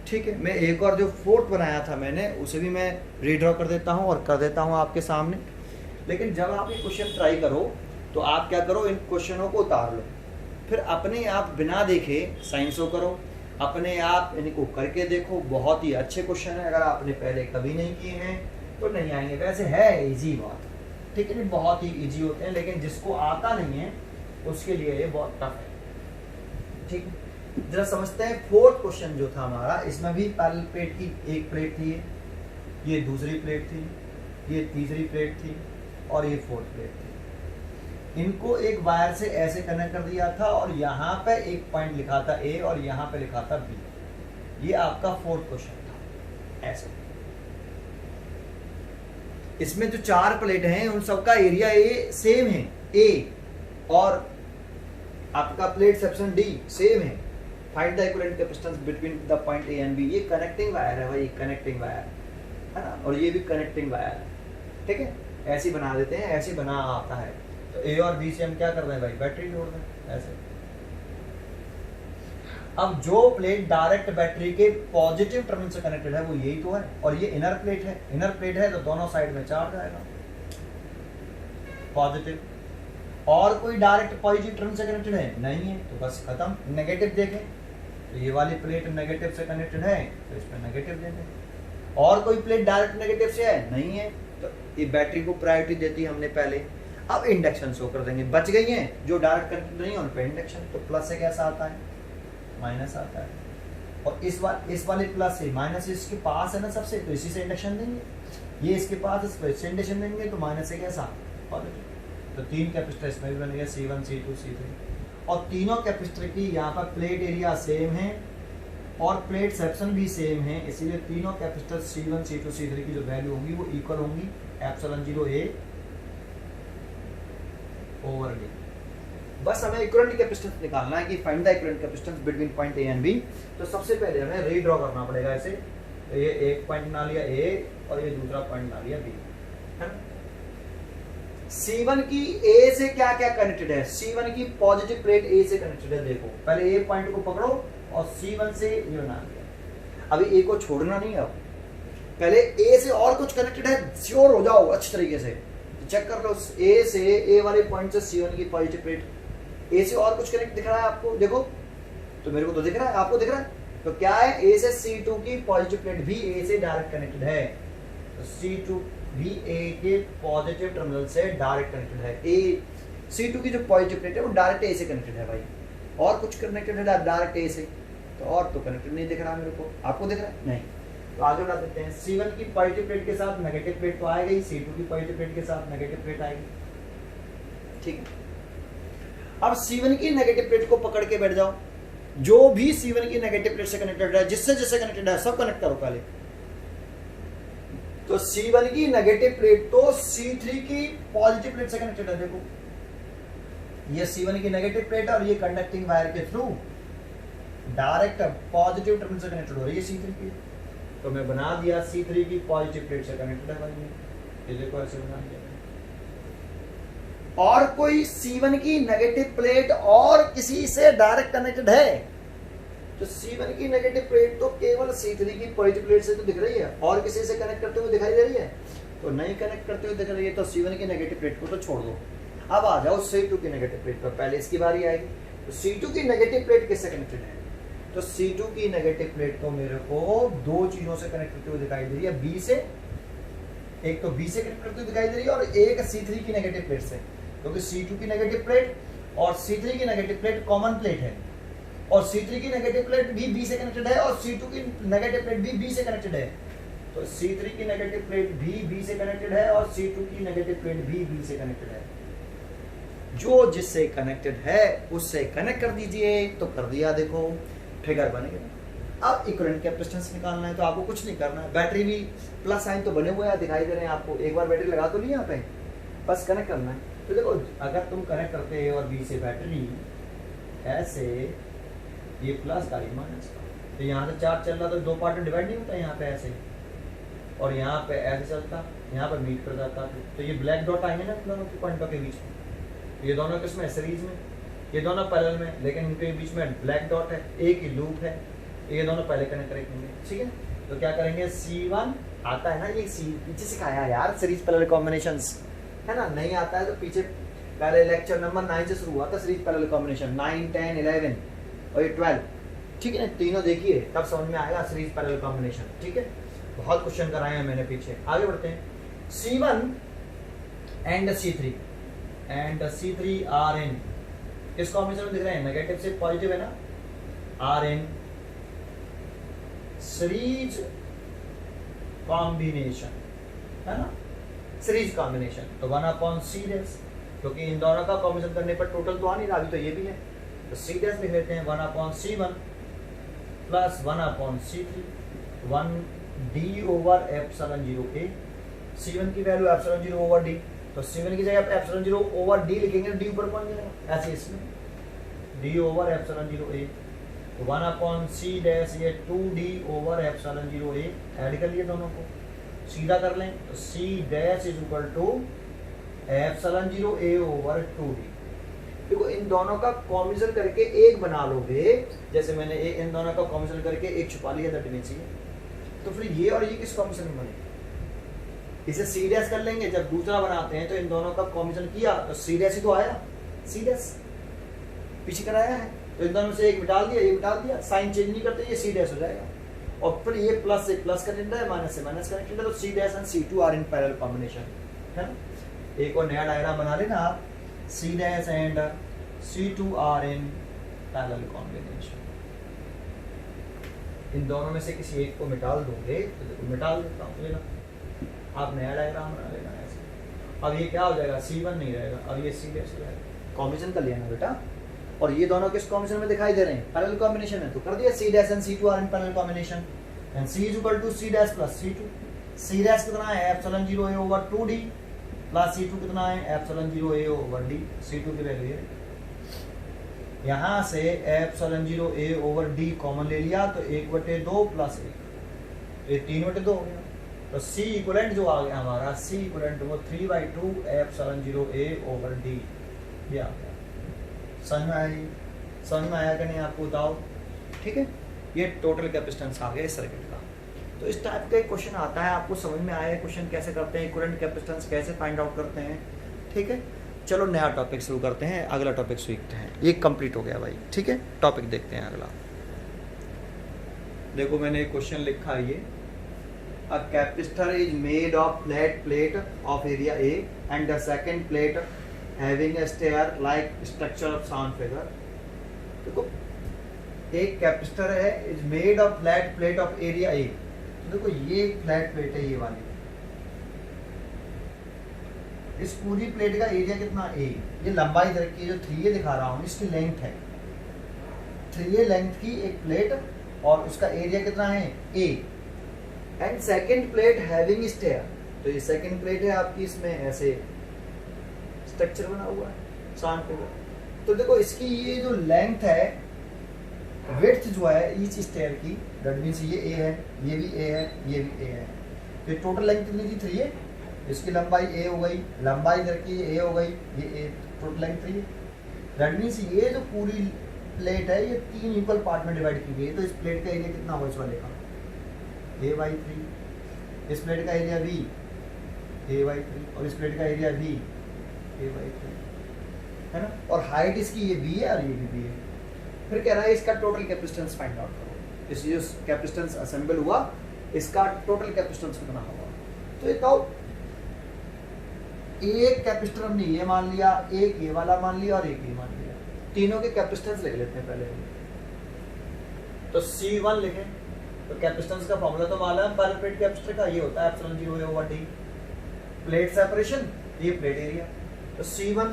ठीक है। मैं एक और जो फोर्थ बनाया था मैंने, उसे भी मैं रीड्रॉ कर देता हूँ और कर देता हूँ आपके सामने। लेकिन जब आप ये क्वेश्चन ट्राई करो तो आप क्या करो, इन क्वेश्चनों को उतार लो, फिर अपने आप बिना देखे साइंस को करो, अपने आप इनको करके देखो। बहुत ही अच्छे क्वेश्चन है, अगर आपने पहले कभी नहीं किए हैं तो नहीं आएंगे। वैसे है इजी बात, ठीक है, बहुत ही इजी होते हैं, लेकिन जिसको आता नहीं है उसके लिए ये बहुत टफ है, ठीक है। जरा समझते हैं फोर्थ क्वेश्चन जो था हमारा, इसमें भी पैरेलल प्लेट की एक प्लेट थी, ये दूसरी प्लेट थी, ये तीसरी प्लेट थी, और ये फोर्थ प्लेट थी। इनको एक वायर से ऐसे कनेक्ट कर दिया था, और यहाँ पे एक पॉइंट लिखा था A और यहाँ पे लिखा था B। ये आपका फोर्थ क्वेश्चन था। ऐसे इसमें जो 4 प्लेट हैं उन सबका एरिया सेम है, A, और आपका प्लेट सेक्शन डी सेम है, find the equivalent capacitance between the point A and B. ये कनेक्टिंग वायर है भाई, कनेक्टिंग वायर है ना, और ये भी कनेक्टिंग वायर है, ठीक है। ऐसे बना देते हैं, ऐसे बना आता है। तो ए और बी से हम क्या कर रहे हैं भाई, बैटरी जोड़ रहे हैं ऐसे। अब जो प्लेट डायरेक्ट बैटरी के पॉजिटिव टर्मिनल से कनेक्टेड है वो यही तो है, और ये इनर प्लेट है। इनर प्लेट है तो दोनों साइड में चार्ज आएगा पॉजिटिव। और कोई डायरेक्ट पॉजिटिव टर्मिनल से कनेक्टेड है नहीं है, तो बस खत्म। नेगेटिव देखें तो ये वाली प्लेट नेगेटिव से कनेक्टेड है, तो इसमें नेगेटिव दे दें। और कोई प्लेट डायरेक्ट नेगेटिव से है नहीं है, तो ये बैटरी को प्रायोरिटी देती है हमने पहले। अब इंडक्शन शो कर देंगे, बच गई हैं जो डायरेक्ट कनेक्टेड नहीं है उन पे इंडक्शन। तो प्लस से कैसा आता है, माइनस आता है, और इस वाले प्लस से माइनस इसके पास है ना सबसे, तो इसी से इंडक्शन देंगे। ये इसके पास, इस पर इससे इंडक्शन देंगे, तो माइनस से कैसा, पॉजिटिव। तो 3 कैपेसिटर इसमें भी बन गया, C1 C2 C3। और तीनों कैपेसिटर की यहाँ पर प्लेट एरिया सेम है और प्लेट सेक्शन भी सेम है, इसीलिए तीनों कैपेसिटर C1 C2 C3 की जो वैल्यू होंगी वो इक्वल होंगी एप्सिलॉन 0 A ओवर D। बस हमें इक्विवेलेंट कैपेसिटेंस निकालना है कि find the equivalent capacitance between point A and B. तो सबसे पहले हमें रीड्रॉ करना पड़ेगा ऐसे। तो ये एक पॉइंट बना लिया ए और ये दूसरा पॉइंट बना लिया बी, है ना। C1 की ए से क्या क्या कनेक्टेड है, C1 की पॉजिटिव प्लेट ए से कनेक्टेड है। देखो पहले ए पॉइंट को पकड़ो और C1 से ये बना लिया। अभी ए को छोड़ना नहीं है, अब पहले ए से और कुछ कनेक्टेड है, श्योर हो जाओ अच्छी तरीके से। चेक कर लो ए से, ए वाले पॉइंट से C1 की पॉजिटिव प्लेट ए से और कुछ कनेक्ट दिख रहा है आपको, देखो तो मेरे को तो दिख रहा है, आपको दिख रहा है। तो क्या है, ए से C2 की पॉजिटिव प्लेट भी ए से डायरेक्ट कनेक्टेड है। तो C2 भी ए के पॉजिटिव टर्मिनल से डायरेक्ट कनेक्टेड है। ए C2 की जो पॉजिटिव प्लेट है वो डायरेक्ट ए से कनेक्टेड है भाई, और कुछ कनेक्टेड है डायरेक्ट ए से, तो और तो कनेक्टेड नहीं दिख रहा मेरे को, आपको दिख रहा है नहीं। तो आगे बढ़ा देते हैं। C1 की पॉजिटिव प्लेट के साथ नेगेटिव प्लेट तो आएगी, C2 की पॉजिटिव प्लेट के साथ नेगेटिव प्लेट आएगी, ठीक है। अब C1 की नेगेटिव प्लेट को पकड़ के बैठ जाओ, जो भी C1 की नेगेटिव प्लेट से कनेक्टेड है, जिससे जिससे कनेक्टेड है सब कनेक्ट करो पहले। तो C1 की नेगेटिव प्लेट तो C3 की पॉजिटिव प्लेट से कनेक्टेड है। देखो ये C1 की नेगेटिव प्लेट है और ये कंडक्टिंग वायर के थ्रू डायरेक्ट पॉजिटिव टर्मिनल से कनेक्टेड हो रही है C3 की। तो मैं बना दिया C3 की पॉजिटिव प्लेट से कनेक्टेड है भाई, ये देखो ऐसे बना दिया। और कोई C1 की नेगेटिव प्लेट और किसी से डायरेक्ट कनेक्टेड है, तो C1 की नेगेटिव प्लेट तो केवल C3 की पॉजिटिव प्लेट से तो दिख रही है, और किसी से कनेक्ट करते हुए दिखाई दे रही है तो नहीं कनेक्ट करते हुए दिख रही है। तो C1 की नेगेटिव प्लेट को तो छोड़ दो। अब आ जाओ C2 की नेगेटिव प्लेट पर, पहले इसकी बारी आएगी। तो C2 की नेगेटिव प्लेट किससे कनेक्टेड है, तो C2 की नेगेटिव प्लेट तो मेरे को दो चीजों से कनेक्ट करते हुए दिखाई दे रही है, बी से, एक तो बी से कनेक्ट करते हुए दिखाई दे रही है, और एक C3 की नेगेटिव प्लेट से, क्योंकि C2 की नेगेटिव प्लेट और C3 की नेगेटिव प्लेट कॉमन प्लेट है, और C3 की नेगेटिव प्लेट भी B से कनेक्टेड है और C2 की नेगेटिव प्लेट भी B से कनेक्टेड है। तो C3 की नेगेटिव प्लेट भी B से कनेक्टेड है और C2 की नेगेटिव प्लेट भी B से कनेक्टेड है। जो जिससे कनेक्टेड है उससे कनेक्ट कर दीजिए, तो कर दिया, देखो ट्रिगर बन गया। अब इक्विवेलेंट कैपेसिटेंस निकालना है, तो आपको कुछ नहीं करना है। बैटरी भी प्लस साइन तो बने हुए हैं, दिखाई दे रहे हैं आपको, एक बार बैटरी लगा तो ली यहाँ पे, बस कनेक्ट करना है। तो देखो अगर तुम कनेक्ट करते हैं और बी से बैटरी ऐसे, ये प्लस का ये माइनस का, तो यहाँ से चार्ज चल रहा तो दो पार्ट में डिवाइड नहीं होता, यहाँ पे ऐसे और यहाँ पे ऐसे चलता, यहाँ पर मीट कर जाता। तो ये ब्लैक डॉट आएंगे ना दोनों के पॉइंटों के बीच में, ये दोनों किसमें, सीरीज में, ये दोनों पैरेलल में, लेकिन इनके बीच में ब्लैक डॉट है, एक ही लूप है, ये दोनों पहले कनेक्ट करेंगे, ठीक है। तो क्या करेंगे, C1 आता है ना, ये पीछे सिखाया यार सीरीज पैरेलल कॉम्बिनेशंस, है ना, नहीं आता है तो पीछे पहले लेक्चर नंबर 9 से शुरू हुआ था सीरीज पैरेलल कॉम्बिनेशन, 9, 10, 11 और ये 12, ठीक है। तीनों देखिए तब समझ में आएगा सीरीज पैरेलल कॉम्बिनेशन, ठीक है। बहुत क्वेश्चन कराए हैं मैंने पीछे। आगे बढ़ते हैं। C1 एंड C3 आर इन किस कॉम्बिनेशन में दिख रहे हैं, नेगेटिव से पॉजिटिव है ना, आर इन सीरीज कॉम्बिनेशन, है ना, सीरीज कॉम्बिनेशन। तो 1/C, क्योंकि इन दोनों का कॉम्बिनेशन करने पर टोटल तो आ नहीं रहा, अभी तो ये भी है, तो C लिख लेते हैं 1/C1 plus 1/C3, 1D/ε0A। C1 की वैल्यू ε0/D, तो C1 की जगह ε0/D लिखेंगे, D ऊपर कौन जाएगा, ऐसे इसमें डी ओवर एप्सिलॉन 0 ए, 1 अपॉन सी डैश ये 2d ओवर एप्सिलॉन 0 ए, ऐड कर लिए दोनों को, सीधा कर लें तो C dash is equal to epsilon 0 A over 2d। देखो इन दोनों का कॉम्बिनेशन करके एक बना लोगे, जैसे मैंने इन दोनों का कॉम्बिनेशन करके एक छुपा लिया दैट मींस ये, तो फिर ये और ये किस कॉम्बिनेशन में बने, इसे सी डैश कर लेंगे। जब दूसरा बनाते हैं तो इन दोनों का कॉम्बिनेशन किया तो सी डैश ही तो आया, सी डैश पीछे कराया है तो इन दोनों से एक मिटाल दिया, ये मिटाल दिया, साइन चेंज नहीं करते, ये सी डैश हो जाएगा। और फिर ये प्लस से प्लस कनेक्टेड है, माइनस से माइनस कनेक्टेड है, तो C dash and C2 are in parallel combination, है ना। एक और नया डायग्राम बना लेना आप, C dash and C2 are in parallel combination. इन दोनों में से किसी एक को मिटाल दोगे तो देखो मिटाल देता हूँ, लेना आप नया डायग्राम बना लेना ऐसे। अब ये क्या हो जाएगा, C1 नहीं रहेगा, अब ये सी डैश हो जाएगा, कॉम्बिनेशन कर लिया ना बेटा। और ये दोनों किस कॉम्बिनेशन में दिखाई दे रहे हैं, पैरेलल कॉम्बिनेशन है, तो कर दिया C dash and C2 are in parallel combination and C is equal to C dash plus C2। C dash कितना है epsilon 0 A over 2d plus C2 कितना है epsilon 0 A over d, C2 की value है। यहाँ से epsilon 0 A over d common ले लिया तो 1/2 प्लस 1, ये 3/2 हो गया। तो C इक्विवेलेंट जो आ गया हमारा, C इक्विवेलेंट वो 3/2 एप्सिलॉन 0 ए ओवर d, ये आ गया। समझ में आया कि नहीं आपको, बताओ। ठीक है, ये टोटल कैपेसिटेंस आ गया इस सर्किट का। तो इस टाइप का एक क्वेश्चन आता है, आपको समझ में आया क्वेश्चन कैसे करते हैं, इक्विवेलेंट कैपेसिटेंस कैसे फाइंड आउट करते हैं। ठीक है, चलो नया टॉपिक शुरू करते हैं, अगला टॉपिक सीखते हैं। ये कंप्लीट हो गया भाई, ठीक है, टॉपिक देखते हैं अगला। देखो मैंने एक क्वेश्चन लिखा है ये, a capacitor is made of flat plate of area A and the second plate having a stair like structure of sound figure. देखो एक कैपेसिटर है is made of flat plate of area A, तो देखो ये flat plate है ये वाली, इस पूरी प्लेट का एरिया कितना a, ये लंबाई इधर की जो 3a दिखा रहा हूँ इसकी लेंथ है, 3a लेंथ की एक प्लेट और उसका एरिया कितना है a and second plate having stair, तो ये सेकंड प्लेट है आपकी, इसमें ऐसे स्ट्रक्चर बना हुआ है साउंड फिगर। तो देखो इसकी ये जो लेंथ है, विड्थ जो है ईच स्टेयर की, दैट मींस ये a है, ये भी a है, ये भी a है, तो टोटल लेंथ कितनी थी 3a, इसकी लंबाई a हो गई, लंबाई इधर की a हो गई, ये a, टोटल लेंथ 3 है। दैट मींस ये जो पूरी प्लेट है ये 3 इक्वल पार्ट में डिवाइड की गई है, तो इस प्लेट का एरिया कितना होगा इस वाले का a/3, इस प्लेट का एरिया b a/3 और इस प्लेट का एरिया b a/3, है ना। और हाइट इसकी ये b है और ये भी b है। फिर कह रहा है इसका टोटल कैपेसिटेंस फाइंड आउट करो, इस जो कैपेसिटेंस असेंबल हुआ इसका टोटल कैपेसिटेंस कितना होगा। तो ये तो एक कैपेसिटर हमने ये मान लिया, एक ये वाला मान लिया और एक ये मान लिया, तीनों के कैपेसिटेंस लिख लेते हैं पहले। तो C1 लिखें, तो कैपेसिटेंस का फॉर्मूला तो मालूम है, पर प्लेट कैपेसिटर का ये होता है epsilon 0 over d, plate separation ये प्लेट एरिया, तो C1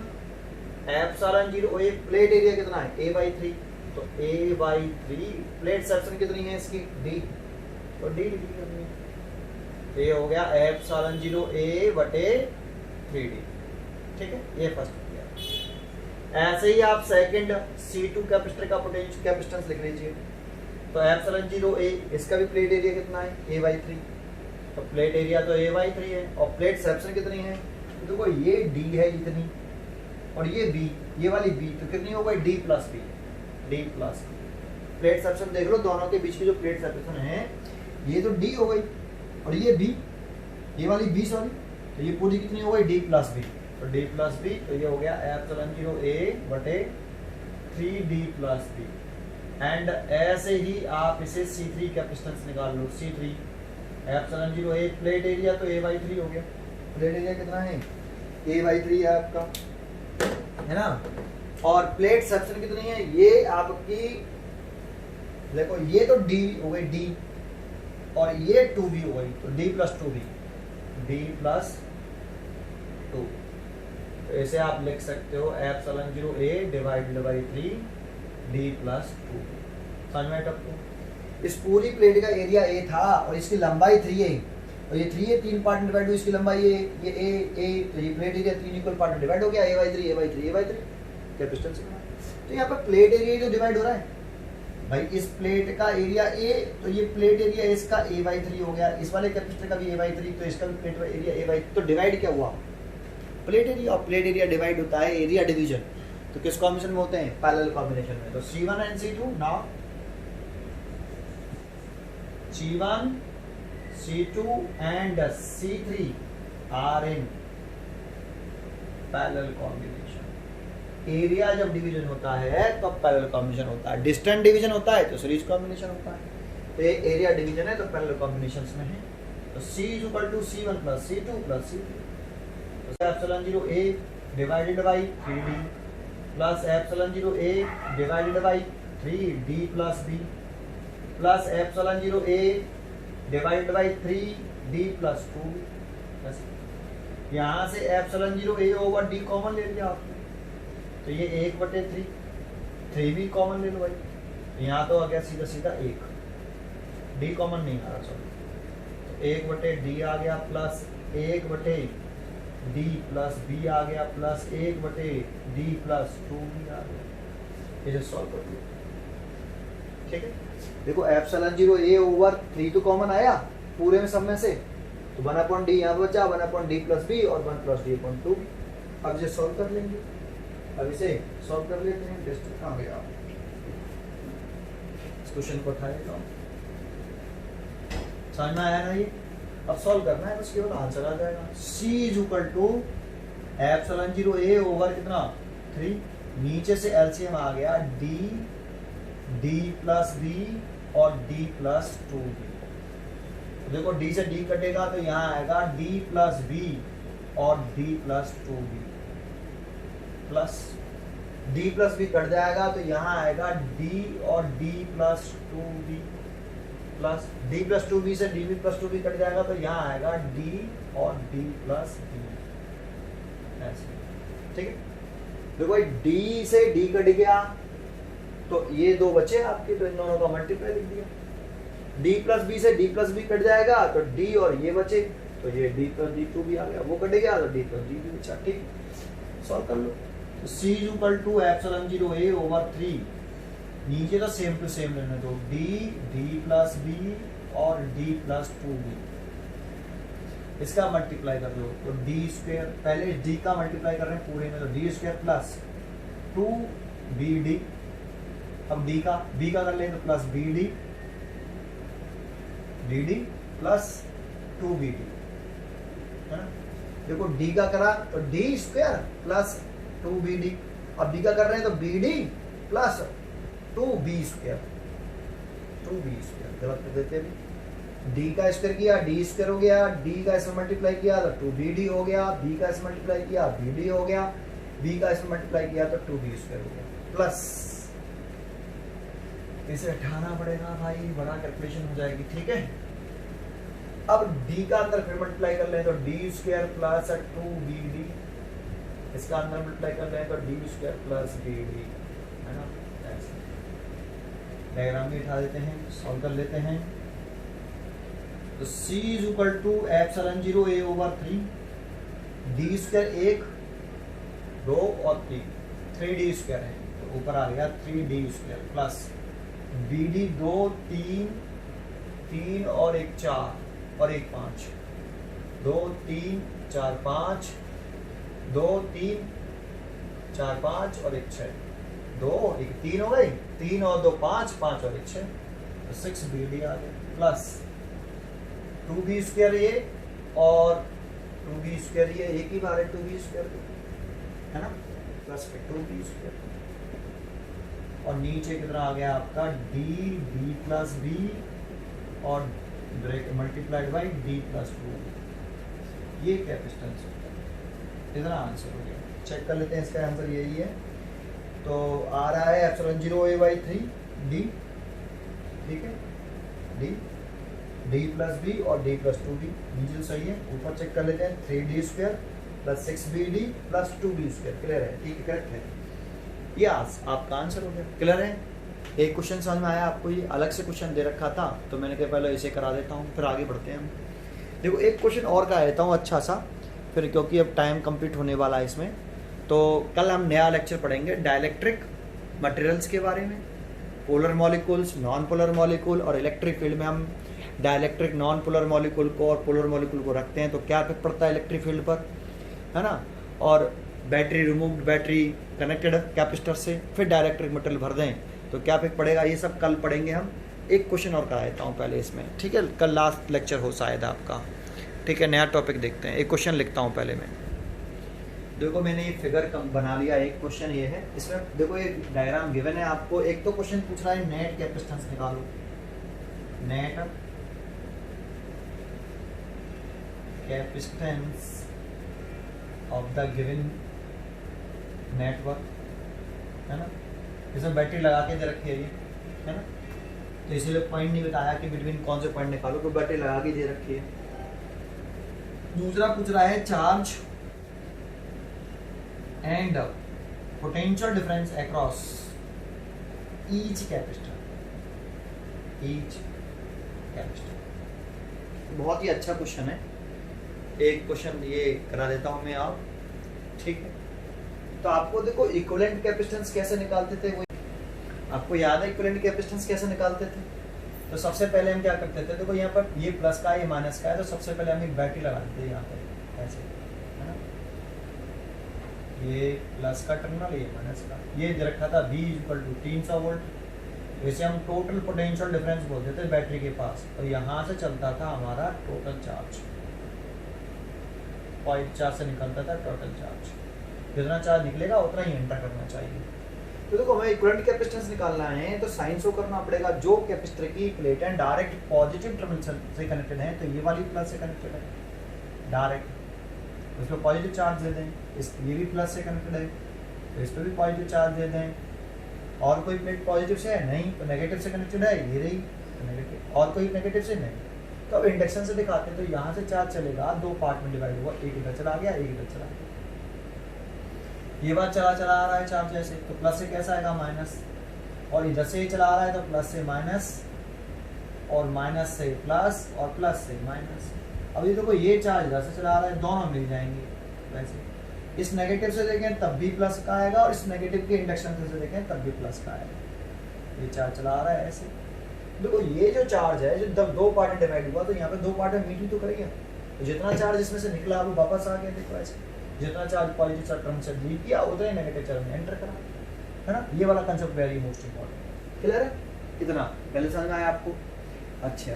एप्सिलॉन 0 ये प्लेट एरिया कितना है a/3, तो a/3 प्लेट सेक्शन कितनी है इसकी d, तो d डिग्री करनी है, ये हो गया एप्सिलॉन 0 a/3d। ठीक है, ये फर्स्ट हो गया। ऐसे ही आप सेकंड C2 कैपेसिटर का पोटेंशियल कैपेसिटेंस लिख लीजिए, तो एप्सिलॉन 0 a, इसका भी प्लेट एरिया कितना है a/3, तो प्लेट एरिया तो a/3 है और प्लेट सेक्शन कितनी है, तो देखो ये d है इतनी और ये b, ये वाली b, तो कितनी हो गई d plus b, plate section देख लो, दोनों के बीच की जो प्लेट सेपरेशन है ये तो d हो गई और ये b, ये वाली b सॉरी, तो ये पूरी कितनी हो गई d प्लस b, तो d प्लस b, तो ये हो गया epsilon 0 a/3d plus b। And ऐसे ही आप इसे C3 कैपेसिटेंस निकाल लो, C3 epsilon 0 a plate area तो a/3 हो गया, प्लेट एरिया कितना है a/3 है आपका, है ना। और प्लेट सेक्शन कितनी है, ये आपकी देखो ये तो d हो गई d और ये 2b हो गई, तो d plus 2b, d plus 2, तो इसे आप लिख सकते हो epsilon 0 a divided by 3 d plus 2। समझ में आपको, इस पूरी प्लेट का एरिया a था और इसकी लंबाई 3 है और ये 3 है, 3 पार्ट में डिवाइड हुई, इसकी लंबाई ये a, तो ये प्लेट एरिया 3 इक्वल पार्ट में डिवाइड हो गया a/3 कैपेसिटेंस। तो तो यहाँ पर प्लेट एरिया जो डिवाइड हो रहा है भाई, इस प्लेट का एरिया ए, तो ये प्लेट एरिया इसका a/3 हो गया, इस वाले कैपेसिटर का भी a/3, तो इसका भी प्लेट एरिया a/3, तो डिवाइड क्या हुआ प्लेट एरिया, और प्लेट एरिया डिवाइड होता है एरिया डिवीजन, तो किस कॉम्बिनेशन में होते हैं पैरेलल कॉम्बिनेशन में। तो C1 and C2 now C1 C2 and C3 are in parallel combination. Area जब डिवीजन होता है तो पैरेलल कॉम्बिनेशन होता है, डिस्टेंट डिवीजन होता है तो सीरीज कॉम्बिनेशन होता है। तो ये एरिया डिवीजन है तो पैरेलल कॉम्बिनेशंस में है। तो C = C1 + C2 + C3, तो ε0A divided by 3D plus ε0A divided by 3D + B plus ε0A divided by 3D + 2। यहाँ से ε0A/D कॉमन ले लिया आपने, तो ये 1/3, 3 भी कॉमन ले लो भाई, यहाँ तो आ गया सीधा सीधा 1, D कॉमन नहीं आ रहा, सॉरी, तो 1/D आ गया प्लस 1/D + B आ गया प्लस 1/D + 2B आ गया। इसे सॉल्व कर दो, ठीक है। देखो ε0A/3 तो कॉमन आया पूरे में सब में से, तो 1/D यहाँ बचा, 1/D + B और 1 + D/2B। अब इसे सॉल्व कर लेंगे, अब इसे सॉल्व कर लेते हैं। टेस्ट कहाँ गया, इस क्वेश्चन को उठाएगा, समझ में आया ना ये। अब सॉल्व करना है, बस केवल आंसर आ जाएगा। C = ε0A/ कितना 3, नीचे से एलसीएम आ गया D + B और D + 2B। देखो D से D कटेगा तो यहाँ आएगा D + B और D + 2B plus D + B cut जाएगा तो यहाँ आएगा D और D + 2B plus D + 2B से DB + 2B कट जाएगा तो यहाँ आएगा D और D + B, ऐसे, ठीक है। देखो D से D कट गया तो ये दो बचे आपके, तो इन दोनों का मल्टीप्लाई लिख दिया। D + B से D + B कट जाएगा तो D और ये बचे, तो ये D + D2B आ गया, वो कट गया तो D + D भी बचा, ठीक। सॉल्व कर लो। तो C = ε0A/3, नीचे तो सेम टू सेम लेने दो, D + B और D + 2B, इसका मल्टीप्लाई कर दो तो D², पहले D का मल्टीप्लाई कर रहे हैं पूरे में, तो D² + 2BD, अब B का कर लेंगे तो प्लस BD + 2BD, है ना। देखो D का करा तो D² + 2BD, अब B का कर रहे हैं तो BD + 2B², 2B², गलत कर देते हैं। D का स्क्वायर किया D² हो गया, D का इसमें मल्टीप्लाई किया तो 2BD हो गया, B का इसमें मल्टीप्लाई किया BD हो गया, B का इसमें मल्टीप्लाई किया तो 2B² हो गया, प्लस इसे हटाना पड़ेगा भाई, बड़ा कैलकुलेशन हो जाएगी, ठीक है। अब D का अंदर फिर मल्टीप्लाई कर लें तो D² + 2BD, इसका अंदर मल्टीप्लाई कर लें तो D² + BD, है ना। ऐसे डायग्राम भी उठा देते हैं, सॉल्व कर लेते हैं। तो C = ε0A/3, D² 1 2 और 3D² है, तो ऊपर आ गया 3D² प्लस BD 2 3 और 1 4 और 1 5, 2 3 4 5, 2 3 4 5 और 1 6, 2 1 3 हो गई, 3 और 2 5, 5 और 1 6, तो 6BD आ गया प्लस 2B² ये और 2B² ये, एक ही बार है 2B², है ना, प्लस 2B², और नीचे कितना आ गया आपका D + B और ब्रेक मल्टीप्लाइड बाई D + 2, ये कैपेसिटेंस होता है। इतना आंसर हो गया, चेक कर लेते हैं, इसका आंसर यही है। तो आ रहा है ε0A/3 D, ठीक है, D + B और D + 2B, नीचे सही है, ऊपर चेक कर लेते हैं 3D² + 6BD + 2B², क्लियर है, ठीक है, करेक्ट है, ये आपका आंसर हो गया, क्लियर है। एक क्वेश्चन समझ में आया आपको, ये अलग से क्वेश्चन दे रखा था तो मैंने कहा पहले इसे करा देता हूँ, फिर आगे बढ़ते हैं हम। देखो एक क्वेश्चन और करा देता हूँ अच्छा सा, फिर क्योंकि अब टाइम कंप्लीट होने वाला है इसमें, तो कल हम नया लेक्चर पढ़ेंगे डाइलेक्ट्रिक मटेरियल्स के बारे में, polar molecules, non polar molecule, और इलेक्ट्रिक फील्ड में हम डाइलेक्ट्रिक नॉन पोलर मॉलिक्यूल को और पोलर मॉलिक्यूल को रखते हैं तो क्या इफेक्ट पड़ता है इलेक्ट्रिक फील्ड पर, है ना। और battery removed, battery connected capacitor से, फिर डाइलेक्ट्रिक मटेरियल भर दें तो क्या इफेक्ट पड़ेगा, ये सब कल पढ़ेंगे हम। एक क्वेश्चन और करा देता हूँ पहले इसमें, ठीक है, कल लास्ट लेक्चर हो शायद आपका, ठीक है। नया टॉपिक देखते हैं, एक क्वेश्चन लिखता हूँ पहले मैं। देखो मैंने ये फिगर बना लिया, एक क्वेश्चन ये है, इसमें देखो ये डायग्राम गिवन है आपको। एक तो क्वेश्चन पूछ रहा है नेट कैपेसिटेंस निकालो, net capacitance of the given network, है ना। इसमें बैटरी लगा के दे रखी है ये, है ना, तो इसलिए पॉइंट नहीं बताया कि बिटवीन कौन से पॉइंट निकालो, तो बैटरी लगा के दे रखी है। दूसरा पूछ रहा है charge and potential difference across each capacitor, each capacitor. बहुत ही अच्छा क्वेश्चन है, एक क्वेश्चन ये करा देता हूं मैं आप, ठीक है। तो आपको देखो इक्विवेलेंट कैपेसिटेंस कैसे निकालते थे, वो आपको याद है इक्विवेलेंट कैपेसिटेंस कैसे निकालते थे। तो सबसे पहले हम क्या करते थे, देखो यहाँ पर ये प्लस का है, ये माइनस का है, तो सबसे पहले हम एक बैटरी लगा देते हैं यहाँ पर ऐसे, है ना। ये प्लस का टर्मिनल, ये माइनस का, ये दे रखा था V = 300 वोल्ट। इसे हम टोटल पोटेंशियल डिफरेंस बोलते थे बैटरी के पास, और यहाँ से चलता था हमारा टोटल चार्ज, पॉइंट चार्ज से निकलता था टोटल चार्ज। जितना चार्ज निकलेगा उतना ही एंटर करना चाहिए। तो देखो हमें इक्विवेलेंट कैपेसिटेंस निकालना है तो साइन शो करना पड़ेगा। जो कैपेसिटर की प्लेट है डायरेक्ट पॉजिटिव टर्मिनल से कनेक्टेड है, तो ये वाली प्लस से कनेक्टेड है डायरेक्ट, उसमें पॉजिटिव चार्ज दे दें। इस ये भी प्लस से कनेक्टेड है तो इस पर भी पॉजिटिव चार्ज दे दें। और कोई प्लेट पॉजिटिव से है नहीं तो नेगेटिव से कनेक्टेड है, ये रही तो नेगेटिव, और कोई नेगेटिव से नहीं। तो अब इंडक्शन से दिखाते हैं, तो यहाँ से चार्ज चलेगा, दो पार्ट में डिवाइड हुआ, एक इधर चला गया, एक इधर चला गया। ये बात चला आ रहा है चार्ज ऐसे, तो प्लस से कैसा आएगा माइनस, और इधर से ही चला आ रहा है तो प्लस से माइनस, और माइनस से प्लस, और प्लस से माइनस। अब ये देखो ये चार्ज इधर से चला आ रहा है, दोनों मिल जाएंगे वैसे। इस नेगेटिव से देखें तब भी प्लस का आएगा, और इस नेगेटिव के इंडक्शन से देखें तब भी प्लस का आएगा। ये चार्ज चला आ रहा है ऐसे। देखो ये जो चार्ज है, जो दो पार्ट में डिवाइड हुआ, तो यहाँ पे दो पार्ट में मीट तो करेगा, तो जितना चार्ज इसमें से निकला वो वापस आ गया। देखो ऐसे, जितना चार्ज पॉजिटिव टर्म से लीव किया उतना ही नेगेटिव टर्म में एंटर करा, है ना। ये वाला concept very most important. Clear है, इतना पहले समझ में आया आपको। अच्छा,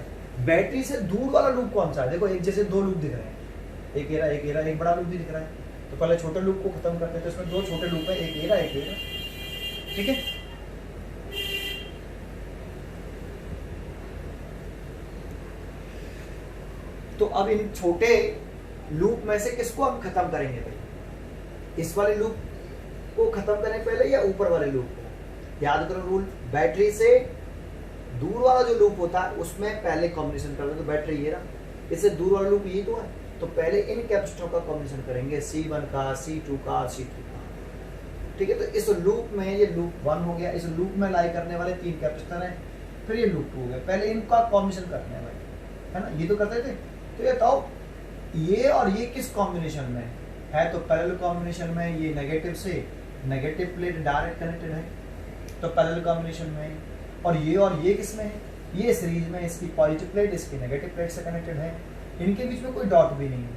बैटरी से दूर वाला लूप कौन सा है? देखो एक जैसे दो लूप दिख रहे हैं, एक एरा एक एरा, एक बड़ा लूप भी दिख रहा है। तो पहले छोटे लूप को खत्म करते हैं, तो इसमें दो छोटे लूप है, एक एरा एक एरा, ठीक है। तो अब इन छोटे लूप में से किसको हम खत्म करेंगे भाई? इस वाले लूप को खत्म करें पहले या ऊपर वाले लूप को? याद करो रूल, बैटरी से दूर वाला जो लूप होता है उसमें पहले कॉम्बिनेशन कर दो। तो बैटरी ये रहा, इससे दूर वाला लूप ये तो है, तो पहले इन कैपेसिटरों का कॉम्बिनेशन करेंगे, C1 का, C2 का, C3 का, ठीक है। तो इस लूप में ये लूप 1 हो गया, इस लूप में लाई करने वाले 3 कैपेसिटर हैं, फिर ये लूप 2 हो गया। पहले इनका कॉम्बिनेशन करना है भाई, है ना, ये तो करते थे। तो ये बताओ ये और ये किस कॉम्बिनेशन में है? तो पैरेलल कॉम्बिनेशन में, ये नेगेटिव से नेगेटिव प्लेट डायरेक्ट कनेक्टेड है तो पैरेलल कॉम्बिनेशन में। और ये किस में है? ये सीरीज में, इसकी पॉजिटिव प्लेट इसकी नेगेटिव प्लेट से कनेक्टेड है। इनके बीच में कोई डॉट भी नहीं है,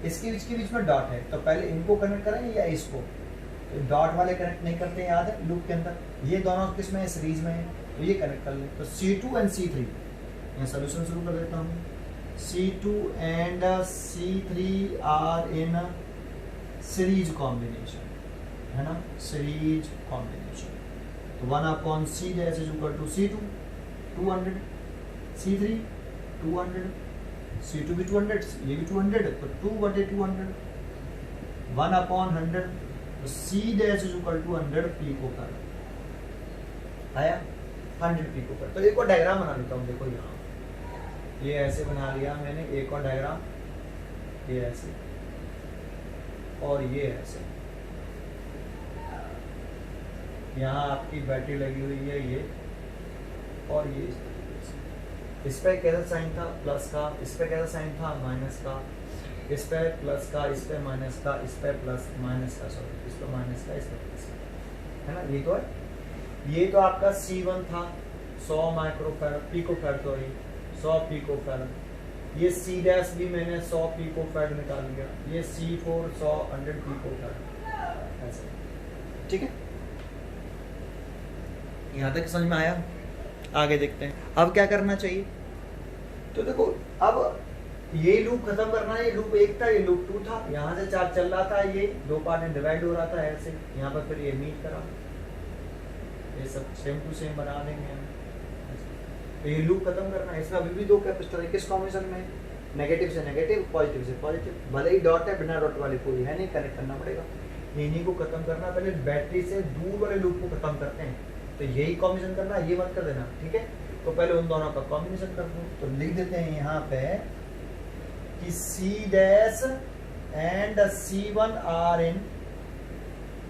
इसके बीच में डॉट है, तो पहले इनको कनेक्ट करेंगे या इसको? तो डॉट वाले कनेक्ट नहीं करते हैं, याद है लूप के अंदर। ये दोनों किस में है? सीरीज में है, तो ये कनेक्ट कर लें। तो C2 एंड C3, मैं सोल्यूशन शुरू कर देता हूँ। C2 and C3 are in series combination, है ना, series combination। तो 1/C dash is equal to C2 200, C3 200, C2 भी 200, ये भी 200, तो 2/200, 1/100, तो C dash is equal to 100 picofarad आया, 100 पिकोफैराड। तो एक और डायग्राम बना लेता हूँ। देखो यहाँ ये ऐसे बना लिया मैंने, एक और डायग्राम, ये ऐसे और ये ऐसे। यहाँ आपकी बैटरी लगी हुई है ये, और ये इस तरीके से। इस पे कैसा साइन था? प्लस का। इस पे कैसा साइन था? माइनस का। इस पे प्लस का, इस पे माइनस का, इस पे प्लस माइनस का, सॉरी इस पे माइनस का, इस पे प्लस का, है ना, ये तो है। ये तो आपका C1 था 100 माइक्रोफैराड पिकोफैराड, सॉरी 100 पिकोफैराड। ये C डैश भी मैंने 100 पिकोफैराड निकाल लिया। ये C4 100 पिकोफैराड ऐसे, ठीक है। यहाँ तक समझ में आया? आगे देखते हैं अब क्या करना चाहिए। तो देखो अब ये लूप खत्म करना है। ये लूप 1 था, ये लूप 2 था। यहाँ से चार्ज चल रहा था, ये 2 पार्ट में डिवाइड हो रहा था ऐसे। यहाँ पर फिर ये मीट करा, ये सब सेम टू सेम बना देंगे हम। तो ये लूप खत्म करना है। इसमें अभी भी 2 कैपेसिटर है, किस कॉम्बिनेशन में? नेगेटिव से नेगेटिव, पॉजिटिव से पॉजिटिव। भले ही डॉट है, बिना डॉट वाली कोई है नहीं, कनेक्ट करना पड़ेगा। इन्हीं को खत्म करना। पहले बैटरी से दूर वाले लूप को खत्म करते हैं, तो यही कॉम्बिनेशन करना, ये मत कर देना, ठीक है। तो पहले उन दोनों का कॉम्बिनेशन कर दो। तो लिख देते हैं यहाँ पे कि C dash and C1 are in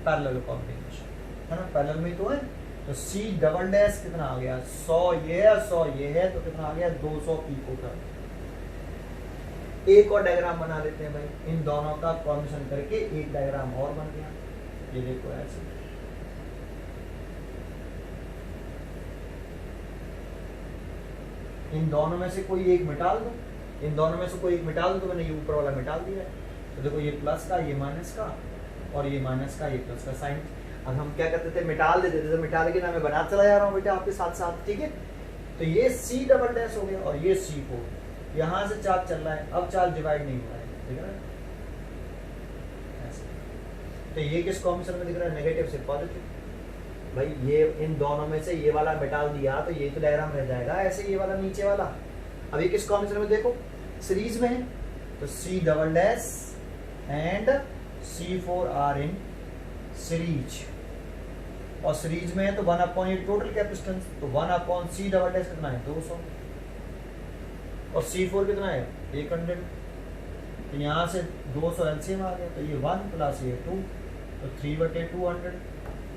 parallel combination, है ना, पैरेलल में तो है। तो C डबल डैश कितना आ गया? 100 ये है, 100 ये है, तो कितना आ गया? 200 पिको का। एक और डायग्राम बना लेते हैं भाई, इन दोनों का कॉम्बिनेशन करके एक डायग्राम और बन गया। ये देखो ऐसे, इन दोनों में से कोई एक मिटा दो, इन दोनों में से कोई एक मिटा दो। तो मैंने ये ऊपर वाला मिटा दिया है। तो देखो ये प्लस का, ये माइनस का, और ये माइनस का, ये प्लस का साइन। अब हम क्या करते थे? मिटाल देते थे। तो मिटाल के ना मैं बना चला जा रहा हूँ बेटा आपके साथ साथ, ठीक है। तो ये C डबल डैश हो गया और ये C4। यहाँ से चार्ज चल रहा है, अब चार्ज डिवाइड नहीं हो रहा है, ठीक है। तो ये किस कॉम्बिनेशन में दिख रहा है? नेगेटिव से पॉजिटिव। भाई ये इन दोनों में से ये वाला मिटाल दिया तो ये तो डायग्राम रह जाएगा ऐसे, ये वाला नीचे वाला। अब ये किस कॉम्बिनेशन में? देखो सीरीज में है, तो C double dash and C4 are in series. और सीरीज में है तो 1 टोटल कैपेसिटेंस, तो 1 C डबल डैश कितना है? 200। और C4 कितना है? 100। तो यहाँ से 200 एलसीएम आ गया, तो ये 1 प्लस ये 2, तो 3/200।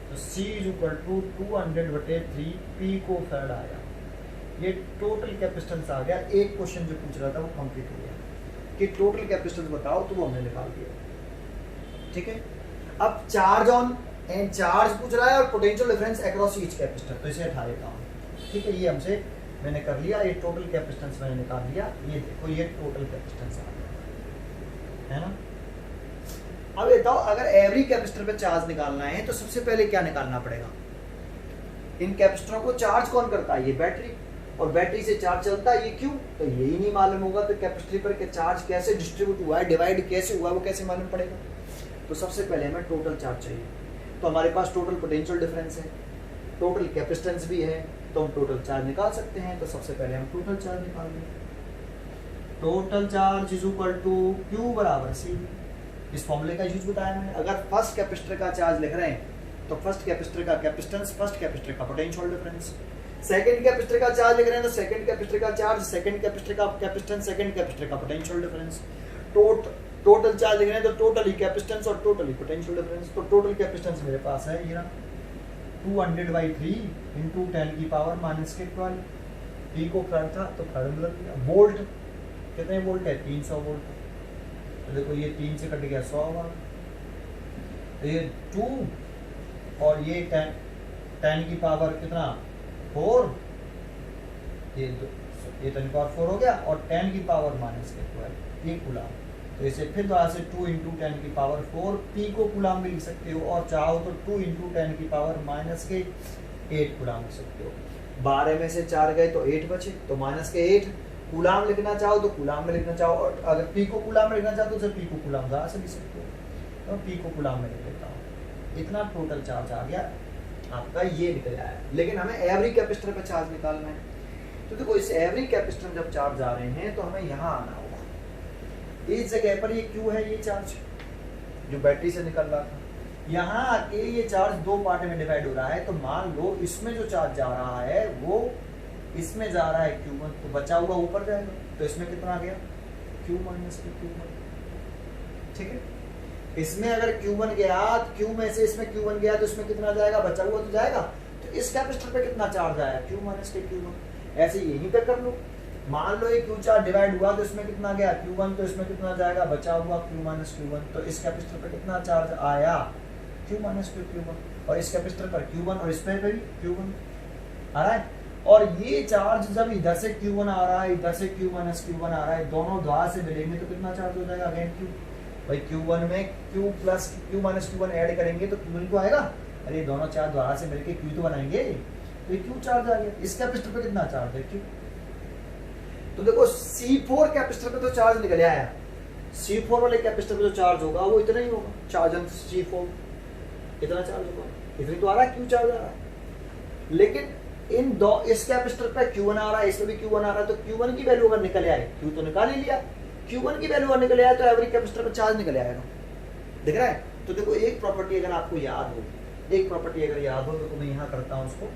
तो C is equal to 200/3 picofarad आया। ये टोटल कैपेसिटेंस आ गया। एक क्वेश्चन जो पूछ रहा था वो कंप्लीट हो गया कि टोटल कैपेसिटेंस बताओ, तो वो हमने निकाल दिया, ठीक है। अब चार्ज ऑन एंड चार्ज पूछ रहा है और potential difference across each capacitor, तो इसे हटा देता हूँ, ठीक है। ये हमसे मैंने कर लिया, ये टोटल कैपेसिटेंस मैंने निकाल लिया। ये देखो ये टोटल कैपेसिटेंस आ गया, है ना। अब बताओ अगर एवरी कैपेसिटर पे चार्ज निकालना है तो सबसे पहले क्या निकालना पड़ेगा? इन कैपेसिटरों को चार्ज कौन करता है? ये बैटरी। और बैटरी से चार्ज चलता है, ये क्यों? तो यही नहीं मालूम होगा तो कैपेसिटर पर के चार्ज कैसे डिस्ट्रीब्यूट हुआ है, डिवाइड कैसे हुआ है, वो कैसे मालूम पड़ेगा? तो सबसे पहले हमें टोटल चार्ज चाहिए। तो हमारे पास टोटल पोटेंशियल डिफरेंस है, टोटल कैपेसिटेंस भी है, तो हम टोटल चार्ज निकाल सकते हैं। तो सबसे पहले हम टोटल चार्ज निकाल लें। Total charge is equal to Q बराबर C। इस फॉर्मूले का यूज बताया मैंने। अगर फर्स्ट कैपेसिटर का चार्ज लिख रहे हैं तो फर्स्ट कैपेसिटर का कैपेसिटेंस, फर्स्ट कैपेसिटर का पोटेंशियल डिफरेंस। सेकंड कैपेसिटर का चार्ज लिख रहे हैं तो सेकंड कैपेसिटर का चार्ज, सेकंड कैपेसिटर का कैपेसिटेंस, सेकंड कैपेसिटर का पोटेंशियल डिफरेंस। टोटल चार्ज लिख रहे हैं तो टोटली कैपेसिटेंस और टोटली पोटेंशियल डिफरेंस। तो टोटल कैपेसिटेंस मेरे पास है ये ना 200/3 इंटू 10⁻⁻12 पिकोफैराड था तो फैराड बदल दिया। वोल्ट कितने वोल्ट है? 300 वोल्ट। तो देखो ये 3 से कट गया 100 वाट। तो ये 2 और ये 10 की पावर कितना? 4। ये 10⁻4 हो गया और 10 की पावर -12 ये कूलाम। तो इसे फिर दोबारा से 2 × 10⁻4 पिको कूलाम भी लिख सकते हो, और चाहो तो 2 × 10⁻8 कूलाम लिख सकते हो। 12 में से 4 गए तो 8 बचे, तो -8 कूलाम लिखना चाहो तो कूलाम में लिखना चाहो, और अगर पिको कूलाम में लिखना चाहो तो उसे पिको कूलाम दोबारा से लिख सकते हो। तो पिको कूलाम में लिख लेता हूँ। इतना टोटल चार्ज आ गया आपका, ये निकल आया। लेकिन हमें एवरी कैपेसिटर पे चार्ज निकालना है। तो देखो इस एवरी कैपेसिटर जब चार्ज आ रहे हैं तो हमें यहाँ आना होगा। इस जगह पर ये Q है, ये चार्ज जो बैटरी से निकल रहा था, यहाँ आके ये चार्ज 2 पार्ट में डिवाइड हो रहा है। तो मान लो इसमें जो चार्ज जा रहा है वो इसमें जा रहा है Q1, तो बचा हुआ ऊपर जाएगा। तो इसमें कितना आ गया? Q - Q1, ठीक है। इसमें अगर Q1 गया तो Q में से इसमें Q1 गया तो इसमें कितना जाएगा? बचा हुआ तो जाएगा। तो इस कैपेसिटर पे कितना चार्ज आया? Q - Q1। ऐसे यहीं पे कर लो। मान लो ये Q चार्ज डिवाइड हुआ तो इसमें कितना गया? Q1, तो इसमें कितना जाएगा? बचा हुआ Q - Q1। तो इस कैपेसिटर पे कितना चार्ज आया? Q - Q1। और इस कैपेसिटर पर Q1 और इस पे भी Q1 आ रहा है। और ये चार्ज जब इधर से Q1 आ रहा है, इधर से Q माइनस Q1 आ रहा है, दोनों द्वार से मिलेंगे तो कितना चार्ज हो जाएगा? Again Q। भाई Q1 में Q plus Q minus Q1 add करेंगे तो Q1 को आएगा। अरे दोनों चार्ज द्वारा से मिलके Q तो बनाएंगे, तो ये Q चार्ज आ गया। इस कैपेसिटर पे कितना चार्ज है? Q। तो देखो C4 कैपेसिटर पे तो चार्ज निकल आया, C4 वाले कैपेसिटर पे जो चार्ज होगा वो इतना ही होगा, चार्ज ऑन C4 इतना चार्ज होगा, इतनी तो आ रहा है, Q चार्ज आ रहा है। लेकिन इन दो, इस कैपेसिटर पे Q1 आ रहा है, इसमें भी Q1 आ रहा है, तो Q1 की वैल्यू अगर निकल आए, Q तो निकाल ही लिया, Q1 की वैल्यू अगर निकल आए तो एवरी कैपेसिटर पे चार्ज निकल आएगा। दिख रहा है? तो देखो एक प्रॉपर्टी अगर आपको याद हो, एक प्रॉपर्टी अगर याद हो तो मैं यहाँ करता हूँ उसको।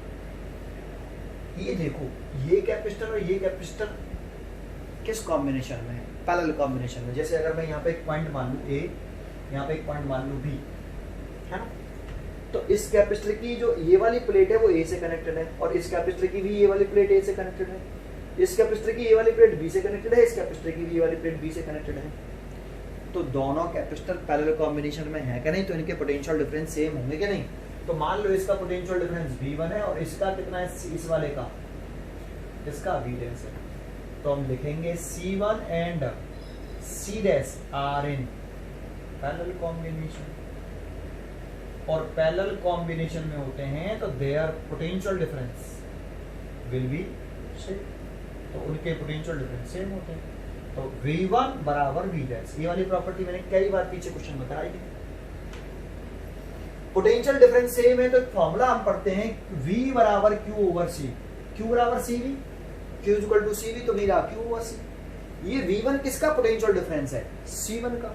ये देखो ये कैपेसिटर और ये कैपेसिटर किस कॉम्बिनेशन में है? पैरेलल कॉम्बिनेशन में। जैसे अगर मैं यहाँ पे एक पॉइंट मान लूँ A, यहाँ पे एक पॉइंट मान लूँ B, है ना? तो इस कैपेसिटर की जो ये वाली प्लेट है वो A से कनेक्टेड है, और इस कैपेसिटर की भी ये वाली प्लेट A से कनेक्टेड है, इस कैपेसिटर की ये वाली प्लेट B से कनेक्टेड है, इस कैपेसिटर की भी ये वाली प्लेट B से कनेक्टेड है। तो दोनों कैपेसिटर पैरेलल कॉम्बिनेशन में है क्या नहीं? तो इनके पोटेंशियल डिफरेंस सेम होंगे क्या नहीं? तो मान लो इसका पोटेंशियल डिफरेंस V1 है और इसका कितना है? इस वाले का, इसका V' है। तो हम लिखेंगे C1 and C' are in parallel combination, और पैरेलल कॉम्बिनेशन में होते हैं तो their potential difference will be same, तो उनके पोटेंशियल डिफरेंस सेम होते हैं। तो V1 बराबर V', ये वाली प्रॉपर्टी मैंने कई बार पीछे क्वेश्चन बताई है। पोटेंशियल डिफरेंस सेम है तो एक फॉर्मूला हम पढ़ते हैं, V बराबर Q ओवर C, Q बराबर CV, Q equal to CV, तो मेरा Q ओवर C। ये V1 किसका पोटेंशियल डिफरेंस है? C1 का।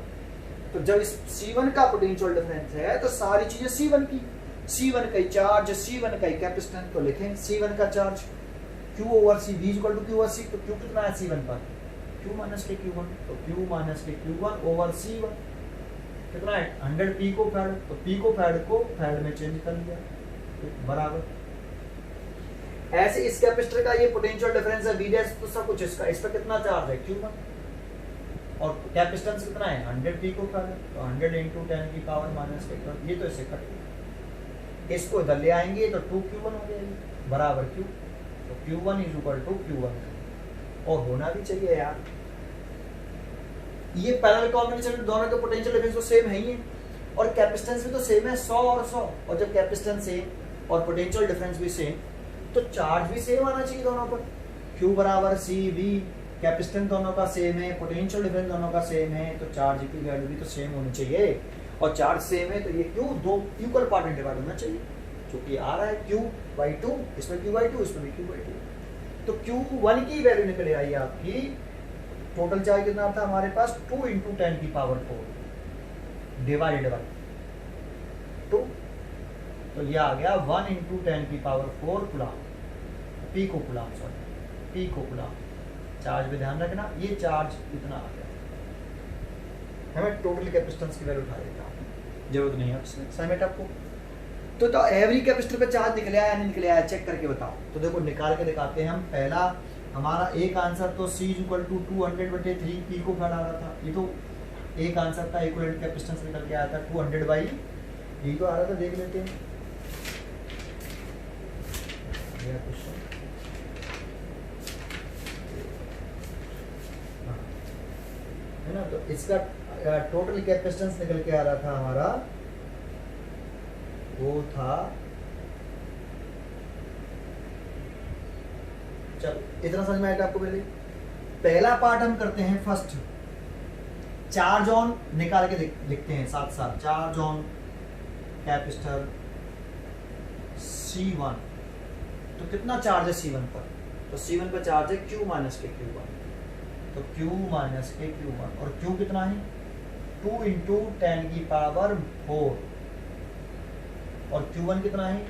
तो जब इस C1 का पोटेंशियल डिफरेंस है तो सारी चीजें C1 की, C1 का चार्ज, C1 का कैपेसिटेंस, तो लिखें C1 का charge Q over C, V equal to Q over C। तो Q कितना है C1 पर? Q माइनस के Q1, तो Q माइनस के Q1 ओवर C1 कितना है? 100 पिको फैराड, तो पिको फैराड को फैराड में चेंज कर लिया, बराबर। ऐसे इस कैपेसिटर का ये पोटेंशियल डिफरेंस है V', तो सब कुछ इसका, इस पर कितना चार्ज है? Q1, और कैपेसिटेंस कितना है? 100 पिको फैराड, तो 100 इंटू 10 की पावर माइनस के, ये तो इसे कट गया, इसको इधर ले आएंगे तो 2Q1 हो जाएगी बराबर Q, तो Q1 is equal to Q1, और होना भी चाहिए यार। ये पैरेलल कॉम्बिनेशन में दोनों के पोटेंशियल डिफरेंस तो सेम है ही है, और कैपेसिटेंस भी तो सेम है 100 और 100, और जब कैपेसिटेंस सेम और पोटेंशियल डिफरेंस भी सेम तो चार्ज भी सेम आना चाहिए दोनों पर। Q बराबर CV, कैपेसिटेंस दोनों का सेम है, पोटेंशियल डिफरेंस दोनों का सेम है, तो चार्ज की वैल्यू भी तो सेम होनी चाहिए, और चार्ज सेम है तो ये Q दो इक्वल पार्ट में डिवाइड होना चाहिए, क्योंकि आ रहा है Q/2, इसमें Q/2, इसमें भी Q/2। तो Q1 की वैल्यू निकल आई आपकी, टोटल चार्ज कितना था हमारे पास? 2 इंटू 10 की पावर 4 डिवाइडेड बाई 2, तो ये आ गया 1 इंटू 10 की power 4 coulomb, pico coulomb, sorry pico coulomb. Charge पे ध्यान रखना, ये चार्ज इतना आ गया, हमें टोटल कैपेसिटेंस की वैल्यू उठा देगा, जरूरत नहीं है असाइनमेंट आपको। तो एवरी कैपेसिटर पे चार्ज निकले आया नहीं निकले आया, चेक करके बताओ। तो देखो निकाल के दिखाते हैं हम। पहला हमारा एक आंसर तो C equal to 200/3 pico farad आ रहा था, ये तो एक आंसर था, इक्विवेलेंट कैपेसिटेंस निकल के आया था 200 बाई ये तो आ रहा था, देख लेते हैं ये क्वेश्चन। है ना, तो इसका टोटल कैपेसिटेंस निकल के आ रहा था हमारा, वो था, चलो इतना समझ में आएगा आपको। पहला पार्ट हम करते हैं फर्स्ट, चार्ज ऑन निकाल के लिखते हैं साथ साथ। चार्ज ऑन कैपेसिटर C1, तो कितना चार्ज है C1 पर? तो C1 पर चार्ज है Q माइनस के Q1, तो Q माइनस के Q1, और Q कितना है? 2 इंटू 10 की पावर 4, और Q1 कितना है?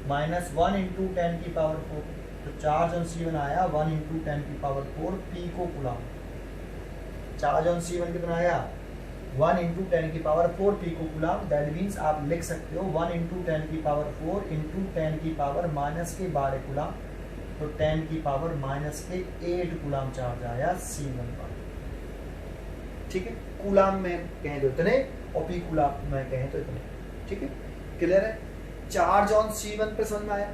माइनस 1 इंटू 10 की पावर 4, तो चार्ज ऑन C1 आया 1 इंटू 10 की power 4 pico coulomb. Charge on C1 कितना आया? 1 इंटू 10 की power 4 pico coulomb. That means आप लिख सकते हो 1 इंटू 10 की पावर 4 इंटू 10 की पावर माइनस के 12 कूलम, तो 10 की पावर माइनस के 8 कूलम चार्ज आया C1 पर। ठीक है, कूलम में कहें तो इतने और पी कूलम में कहें तो इतने। ठीक है, क्लियर है? चार्ज ऑन C1 पे समझ में आया?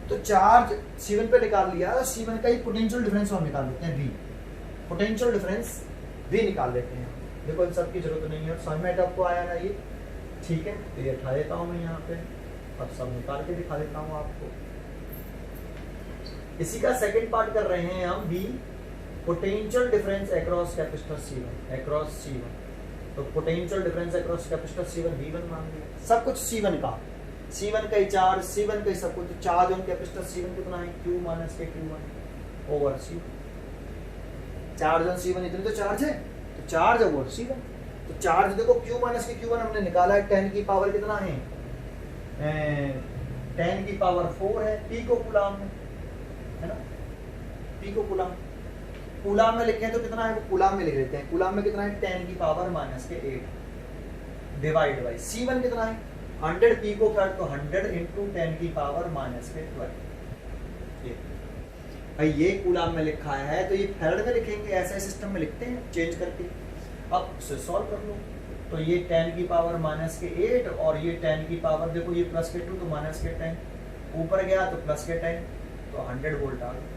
तो चार्ज C1 पे निकाल लिया, C1 का ही पोटेंशियल डिफरेंस हम निकाल लेते हैं V, पोटेंशियल डिफरेंस V निकाल लेते हैं। देखो इन सब की जरूरत नहीं है, समझ में आपको आया ना ये? ठीक है, तो ये उठा देता हूँ मैं यहाँ पे, अब सब निकाल के दिखा देता हूँ आपको। इसी का सेकंड पार्ट कर रहे हैं हम, V potential difference across capacitor C1, across C1। तो potential difference across capacitor C1 V1 मान लिया, सब कुछ C1 का ही चार्ज, C1 का ही सब कुछ। तो चार्ज ऑन कैपेसिटर C1 कितना है? Q माइनस के Q1 over C1। Charge on C1 इतनी तो चार्ज है, तो चार्ज ओवर C1। तो चार्ज देखो Q माइनस के Q1 हमने निकाला है, 10 की पावर कितना है? 10 की पावर 4 है, पिको कूलाम में है ना, पिको कूलाम। कूलाम में लिखे हैं तो कितना है? वो कूलाम में लिख लेते हैं। कूलाम में कितना है? 10 की पावर माइनस के 8 डिवाइड बाई C1 कितना है? 100 पिको फैराड, तो 100 इंटू 10 की पावर माइनस के 12। भाई ये कूलाम में लिखा है तो ये फैराड में लिखेंगे, ऐसा सिस्टम में लिखते हैं चेंज करके। अब उसे सॉल्व कर लो, तो ये 10 की पावर माइनस के 8 और ये 10 की पावर, देखो ये प्लस के 2 तो माइनस के 10, ऊपर गया तो प्लस के 10, तो 100 वोल्ट आ गया।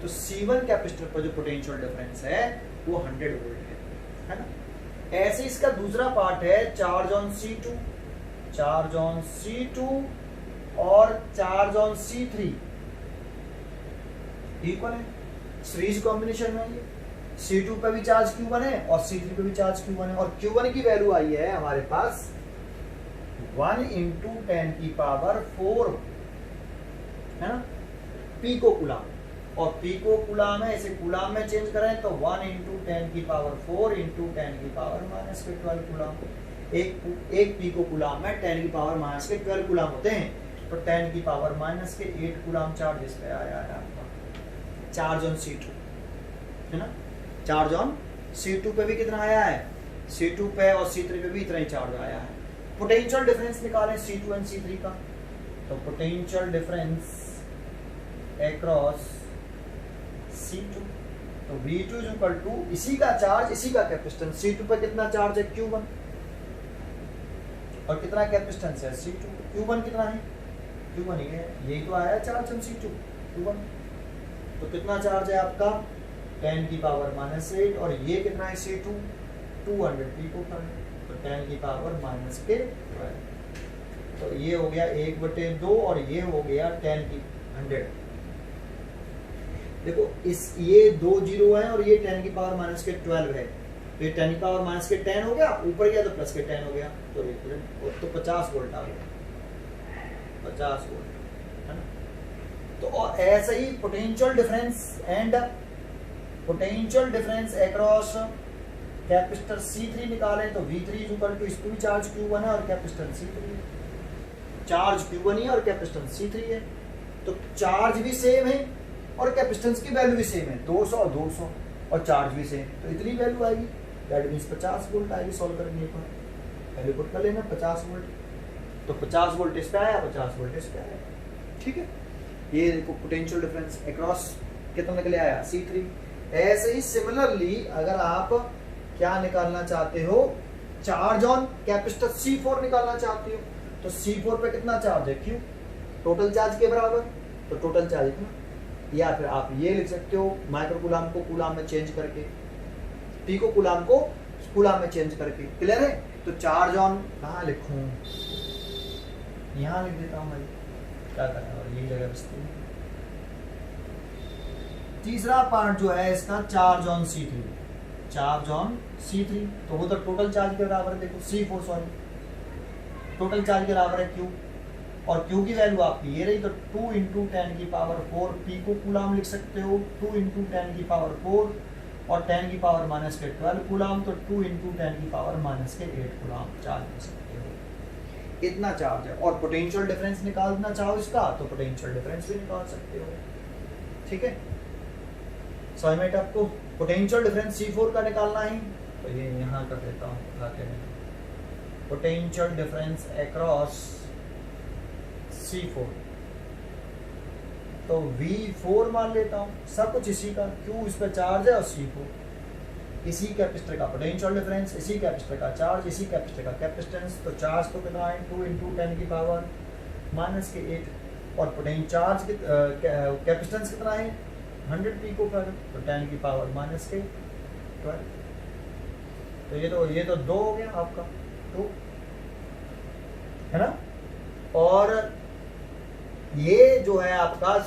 तो C1 कैपेसिटर पर जो पोटेंशियल डिफरेंस है वो 100 वोल्ट है ना। ऐसे इसका दूसरा पार्ट है, charge on C2, charge on C2 और चार्ज ऑन C3 इक्वल है, सीरीज कॉम्बिनेशन में ये। C2 पे भी चार्ज Q1 है और C3 पे भी चार्ज Q1 है, और Q1 की वैल्यू आई है हमारे पास 1 इंटू 10 की पावर 4 है ना, पिको कूलाम। और पिको कूलाम है, इसे कूलाम में चेंज करें तो 1 इंटू 10 की पावर 4 इंटू 10 की पावर माइनस के 12 कूलाम। एक पिको कूलाम में 10 की पावर माइनस के 12 कूलाम होते हैं, तो 10 की पावर माइनस के 8 कूलाम चार्ज इस पे आया है आपका। चार्ज ऑन C2 है ना, चार्ज ऑन C2 पे भी कितना आया है? C2 पे और C3 पे भी इतना ही चार्ज आया है। पोटेंशियल डिफरेंस निकालें C2 एंड C3 का, तो पोटेंशियल डिफरेंस अक्रॉस C2, तो V2 इज इक्वल टू इसी का चार्ज, इसी का कैपेसिटेंस। C2 पे कितना चार्ज है? Q1, और कितना कैपेसिटेंस है? C2। Q1 कितना है? Q1 ही है, यही तो आया चार्ज ऑन C2 Q1। तो कितना चार्ज है आपका? 10 की पावर माइनस 8, और ये कितना है? C2 200 पिको फैराड, तो 10 की पावर माइनस के 12। तो ये हो गया 1/2 और ये हो गया 10 की 100। देखो इस ये 2 जीरो है और ये 10 की पावर माइनस के 12 है, तो ये 10 की पावर माइनस के 10 हो गया, ऊपर गया तो प्लस के 10 हो गया, तो 50 वोल्ट आ गया, 50 वोल्ट है ना। तो और ऐसे ही potential difference and potential difference across capacitor C3 निकालें तो V3 इज इक्वल टू, इसको भी चार्ज Q1 है और कैपेसिटर C3 है, चार्ज Q1 है और कैपेसिटर C3 है, तो चार्ज भी सेम है और कैपेसिटेंस की वैल्यू भी सेम है, 200 और 200, और चार्ज भी सेम, तो इतनी वैल्यू आएगी, दैट मींस 50 वोल्ट आएगी सॉल्व करने पर। वैल्यू पुट कर लेना 50 वोल्ट, तो 50 वोल्ट इस पे आया, 50 वोल्ट इस पे आया, ठीक है। ये देखो पोटेंशियल डिफरेंस अक्रॉस कितना निकले आया? C3। ऐसे ही सिमिलरली अगर आप क्या निकालना चाहते हो? चार्ज ऑन कैपेसिटर C4 निकालना चाहते हो, तो C4 पे कितना चार्ज है? Q, टोटल चार्ज के बराबर, तो टोटल चार्ज इतना। या फिर आप ये लिख सकते हो माइक्रो कूलाम को कूलाम में चेंज करके, पिको कूलाम को कूलाम में चेंज करके। क्लियर है? तो चार्ज ऑन कहाँ लिखूं? यहाँ लिख देता हूँ मैं, क्या करना है यही जगह बचती है। तीसरा पार्ट जो है इसका, charge on C3, charge on C3, तो वो तो टोटल चार्ज के बराबर है। देखो C4 सॉरी, टोटल चार्ज के बराबर है Q, और Q की वैल्यू आपकी ये रही, तो 2 इंटू 10 की पावर 4 पिको कूलाम लिख सकते हो, 2 इंटू 10 की पावर 4 और 10 की पावर माइनस के 12 कूलाम, तो 2 इंटू 10 की पावर माइनस के 8 कूलाम चार्ज लिख सकते हो। इतना चार्ज है, और पोटेंशियल डिफरेंस निकालना चाहो इसका तो पोटेंशियल डिफरेंस भी निकाल सकते हो, ठीक है। समझ में आपको पोटेंशियल डिफरेंस C4 का निकालना है, तो ये यहाँ कर देता हूँ, पोटेंशियल डिफरेंस अक्रॉस C4, तो V4 मान लेता हूँ, सब कुछ इसी का, Q इस पर चार्ज है और C4, इसी कैपेसिटर का पोटेंशियल डिफरेंस, इसी कैपेसिटर का चार्ज, इसी कैपेसिटर का कैपेसिटेंस। तो चार्ज तो कितना है 2 × 10 की पावर -8 और पोटेंशियल चार्ज कैपेसिटेंस कितना है 100 पिको फैराड, तो 10 की पावर -12। तो ये तो 2 हो गया आपका 2, है ना। और ये जो है आपका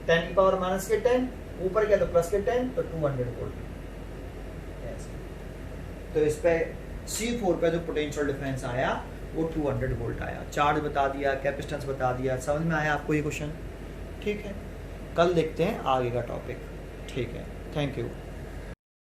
10 की पावर -10, ऊपर क्या तो +10, तो 200 वोल्ट। तो इस पे C4 पे जो पोटेंशियल डिफरेंस आया वो 200 वोल्ट आया। चार्ज बता दिया, कैपेसिटेंस बता दिया। समझ में आया आपको ये क्वेश्चन? ठीक है, कल देखते हैं आगे का टॉपिक। ठीक है, थैंक यू।